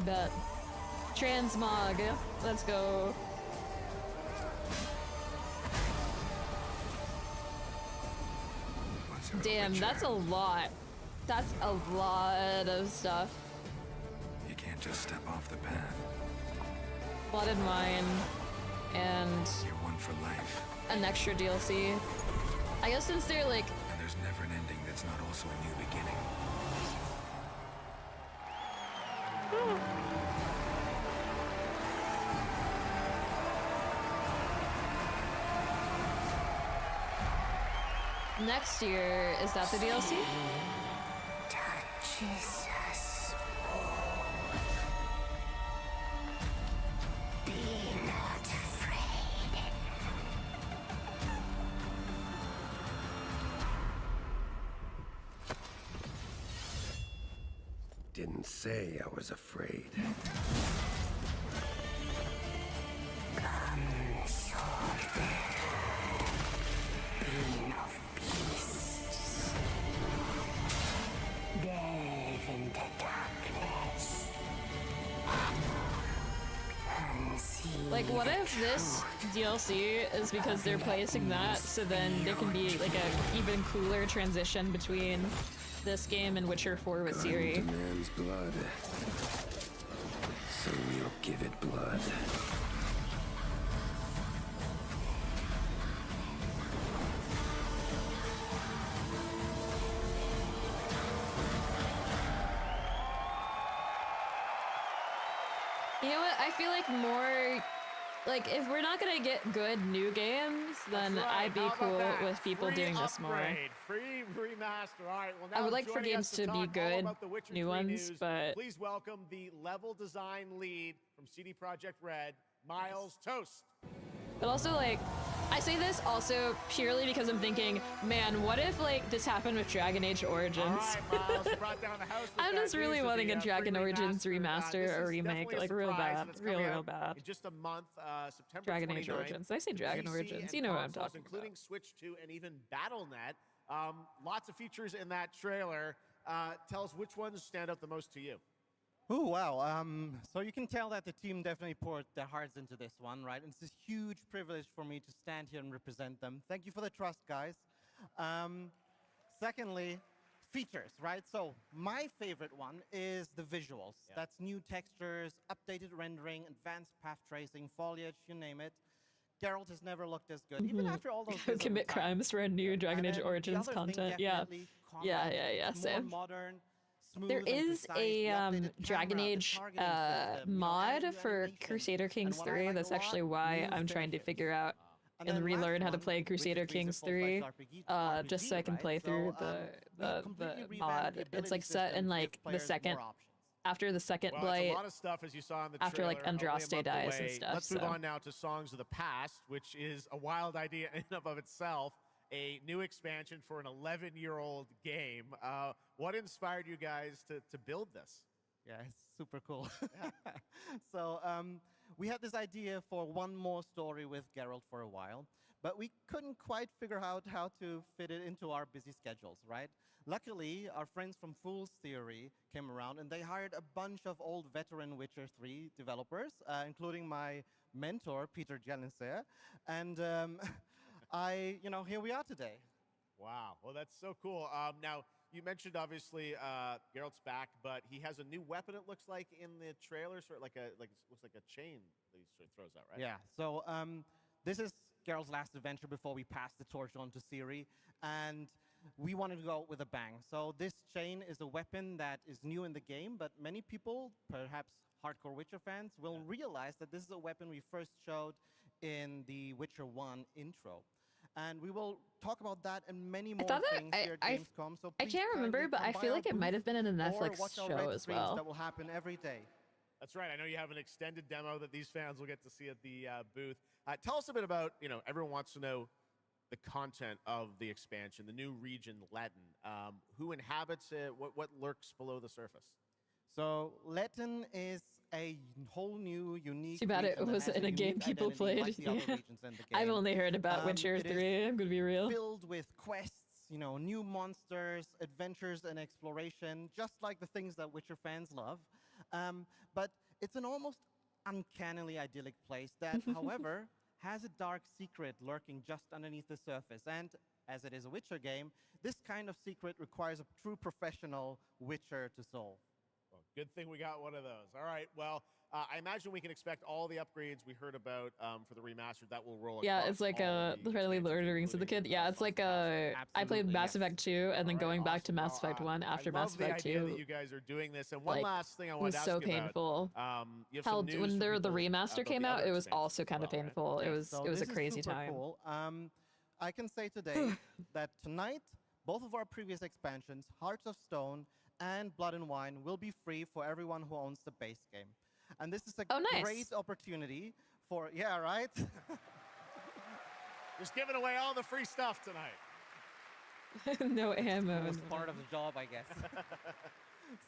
Bet. Transmog. Let's go. Damn, that's a lot. That's a lot of stuff. You can't just step off the path. Blood and Wine, and You're one for life. an extra DLC. I guess since they're like, And there's never an ending that's not also a new beginning. next year, is that the DLC? Touches us. Be not afraid. Didn't say I was afraid. Come, sword. Being of beasts. Delve into darkness. Like, what if this DLC is because they're placing that, so then there can be like a even cooler transition between this game and Witcher 4 with Ciri? Demands blood. So we'll give it blood. You know what? I feel like more, like, if we're not gonna get good new games, then I'd be cool with people doing this more. Free remaster. All right. Well, now I would like for joining games us to be talk all good, about the Witcher new 3 ones, news, but please welcome the level design lead from CD Projekt Red, Miles Toast. But also, like, I say this also purely because I'm thinking, man, what if, like, this happened with Dragon Age Origins? All right, Miles, you brought down the house with I'm that just really news of wanting the, a Dragon free Origins this remaster is or remake, definitely a like, real surprise, bad, and it's coming real out bad. in just a month, September Dragon 29th. Age Origins. Did I say Dragon PC Origins? and You know what I'm consoles, talking including about. Switch 2 and even BattleNet. Lots of features in that trailer. Tell us which ones stand out the most to you. Oh, wow. So you can tell that the team definitely poured their hearts into this one, right? And it's a huge privilege for me to stand here and represent them. Thank you for the trust, guys. Secondly, features, right? So my favorite one is the visuals. That's new textures, updated rendering, advanced path tracing, foliage, you name it. Geralt has never looked as good, even after all those years of Commit time. crimes for a new Dragon Age And then the Origins other thing content. Yeah. definitely, Yeah, combat. yeah, It's same. more modern, smooth There and is precise. a The updated Dragon camera, the Age targeting system, mod and for animation. Crusader Kings what I 3. like That's a lot, actually why new I'm trying to finishes. figure out And and then relearn last how to one, play Witcher Crusader 3 is a Kings full-fledged 3, RPG, just so I can right? play through So, we the completely revamped mod. the It's ability like set system in to give like the players second, more options. after the second Well, it's a blight, lot of stuff, as you saw in the after like trailer, only a Andraste month dies and away. stuff. Let's move on now to Songs of the Past, which is a wild idea in and of itself. A new expansion for an 11-year-old game. What inspired you guys to build this? Yeah, it's super cool. So we had this idea for one more story with Geralt for a while, but we couldn't quite figure out how to fit it into our busy schedules, right? Luckily, our friends from Fool's Theory came around and they hired a bunch of old veteran Witcher 3 developers, including my mentor, Peter Jelenser. And here we are today. Wow. Well, that's so cool. Now, you mentioned obviously Geralt's back, but he has a new weapon. It looks like in the trailer, sort of looks like a chain that he sort of throws out, right? Yeah. So this is Geralt's last adventure before we pass the torch on to Ciri, and we wanted to go with a bang. So this chain is a weapon that is new in the game, but many people, perhaps hardcore Witcher fans, will realize that this is a weapon we first showed in the Witcher 1 intro. And we will talk about that and many more things here at Gamescom. So I please can't remember, kindly but come I by feel our like it might booth have been in a or Netflix watch our show red as streams well. that will happen every day. That's right. I know you have an extended demo that these fans will get to see at the booth. Tell us a bit about, everyone wants to know the content of the expansion, the new region, Letten. Who inhabits it? What lurks below the surface? So Letten is a whole new, unique. Too bad it region that was has in a game unique people identity played. like the other Yeah. regions in the I've game. only heard about Witcher It is 3, I'm gonna be real. Filled with quests, new monsters, adventures, and exploration, just like the things that Witcher fans love. But it's an almost uncannily idyllic place that, however, has a dark secret lurking just underneath the surface. And as it is a Witcher game, this kind of secret requires a true professional Witcher to solve. Well, good thing we got one of those. All right, well, I imagine we can expect all the upgrades we heard about for the remastered that will roll Yeah, across it's like all the literally Lord of the Rings of the Kid. Yeah, it's like I played Mass Effect 2 and then going back to Mass Effect 1 after I Mass love the Effect idea 2. that you guys are doing this. And one Like, last thing I it wanted was to ask so you painful. about. You have How some news when from the people remaster about came the out, other it was expansions also as kind of well, right? painful. It was So it was a this is crazy super time. Cool. I can say today that tonight, both of our previous expansions, Hearts of Stone and Blood and Wine, will be free for everyone who owns the base game. And this is a nice. great opportunity for, yeah, right? Just giving away all the free stuff tonight. No ammo. It's part of the job, I guess.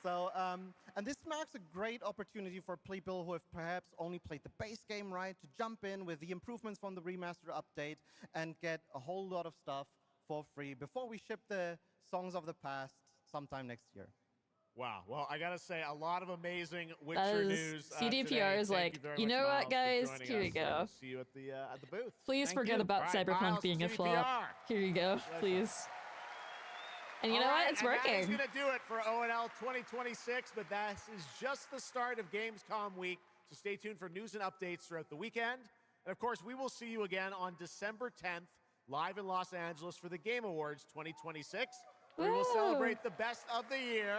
So, and this marks a great opportunity for people who have perhaps only played the base game, right, to jump in with the improvements from the remaster update and get a whole lot of stuff for free before we ship the Songs of the Past sometime next year. Wow. Well, I gotta say, a lot of amazing Witcher news. CDPR today. is Thank like, very you much, know what, Miles, for guys? joining Here us. you go. We'll see you at the booth. Please Thank forget you. about All right, Cyberpunk Miles, being a CDPR. flop. Here you go, please. And you know what? It's working. That is going to do it for ONL 2026, but that is just the start of Gamescom week. So stay tuned for news and updates throughout the weekend. And of course, we will see you again on December 10th, live in Los Angeles for the Game Awards 2026. We will celebrate the best of the year,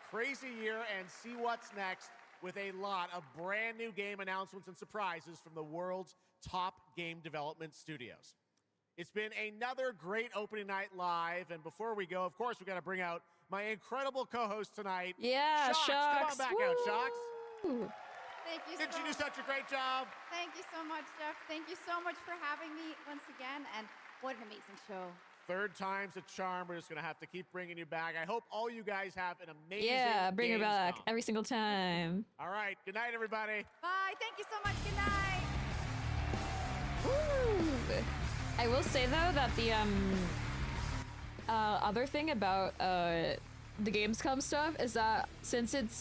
crazy year, and see what's next with a lot of brand new game announcements and surprises from the world's top game development studios. It's been another great opening night live, and before we go, of course, we got to bring out my incredible co-host tonight. Yeah, Shocks. Come on back out, Shocks. Thank you Didn't so you do such a great job? Thank you so much, Jeff. Thank you so much for having me once again, and what an amazing show. Third time's a charm. We're just going to have to keep bringing you back. I hope all you guys have an amazing Yeah, bring her back Gamescom. every single time. All right. Good night, everybody. Bye. Thank you so much. Good night. Woo. I will say though that the other thing about the Gamescom stuff is that since it's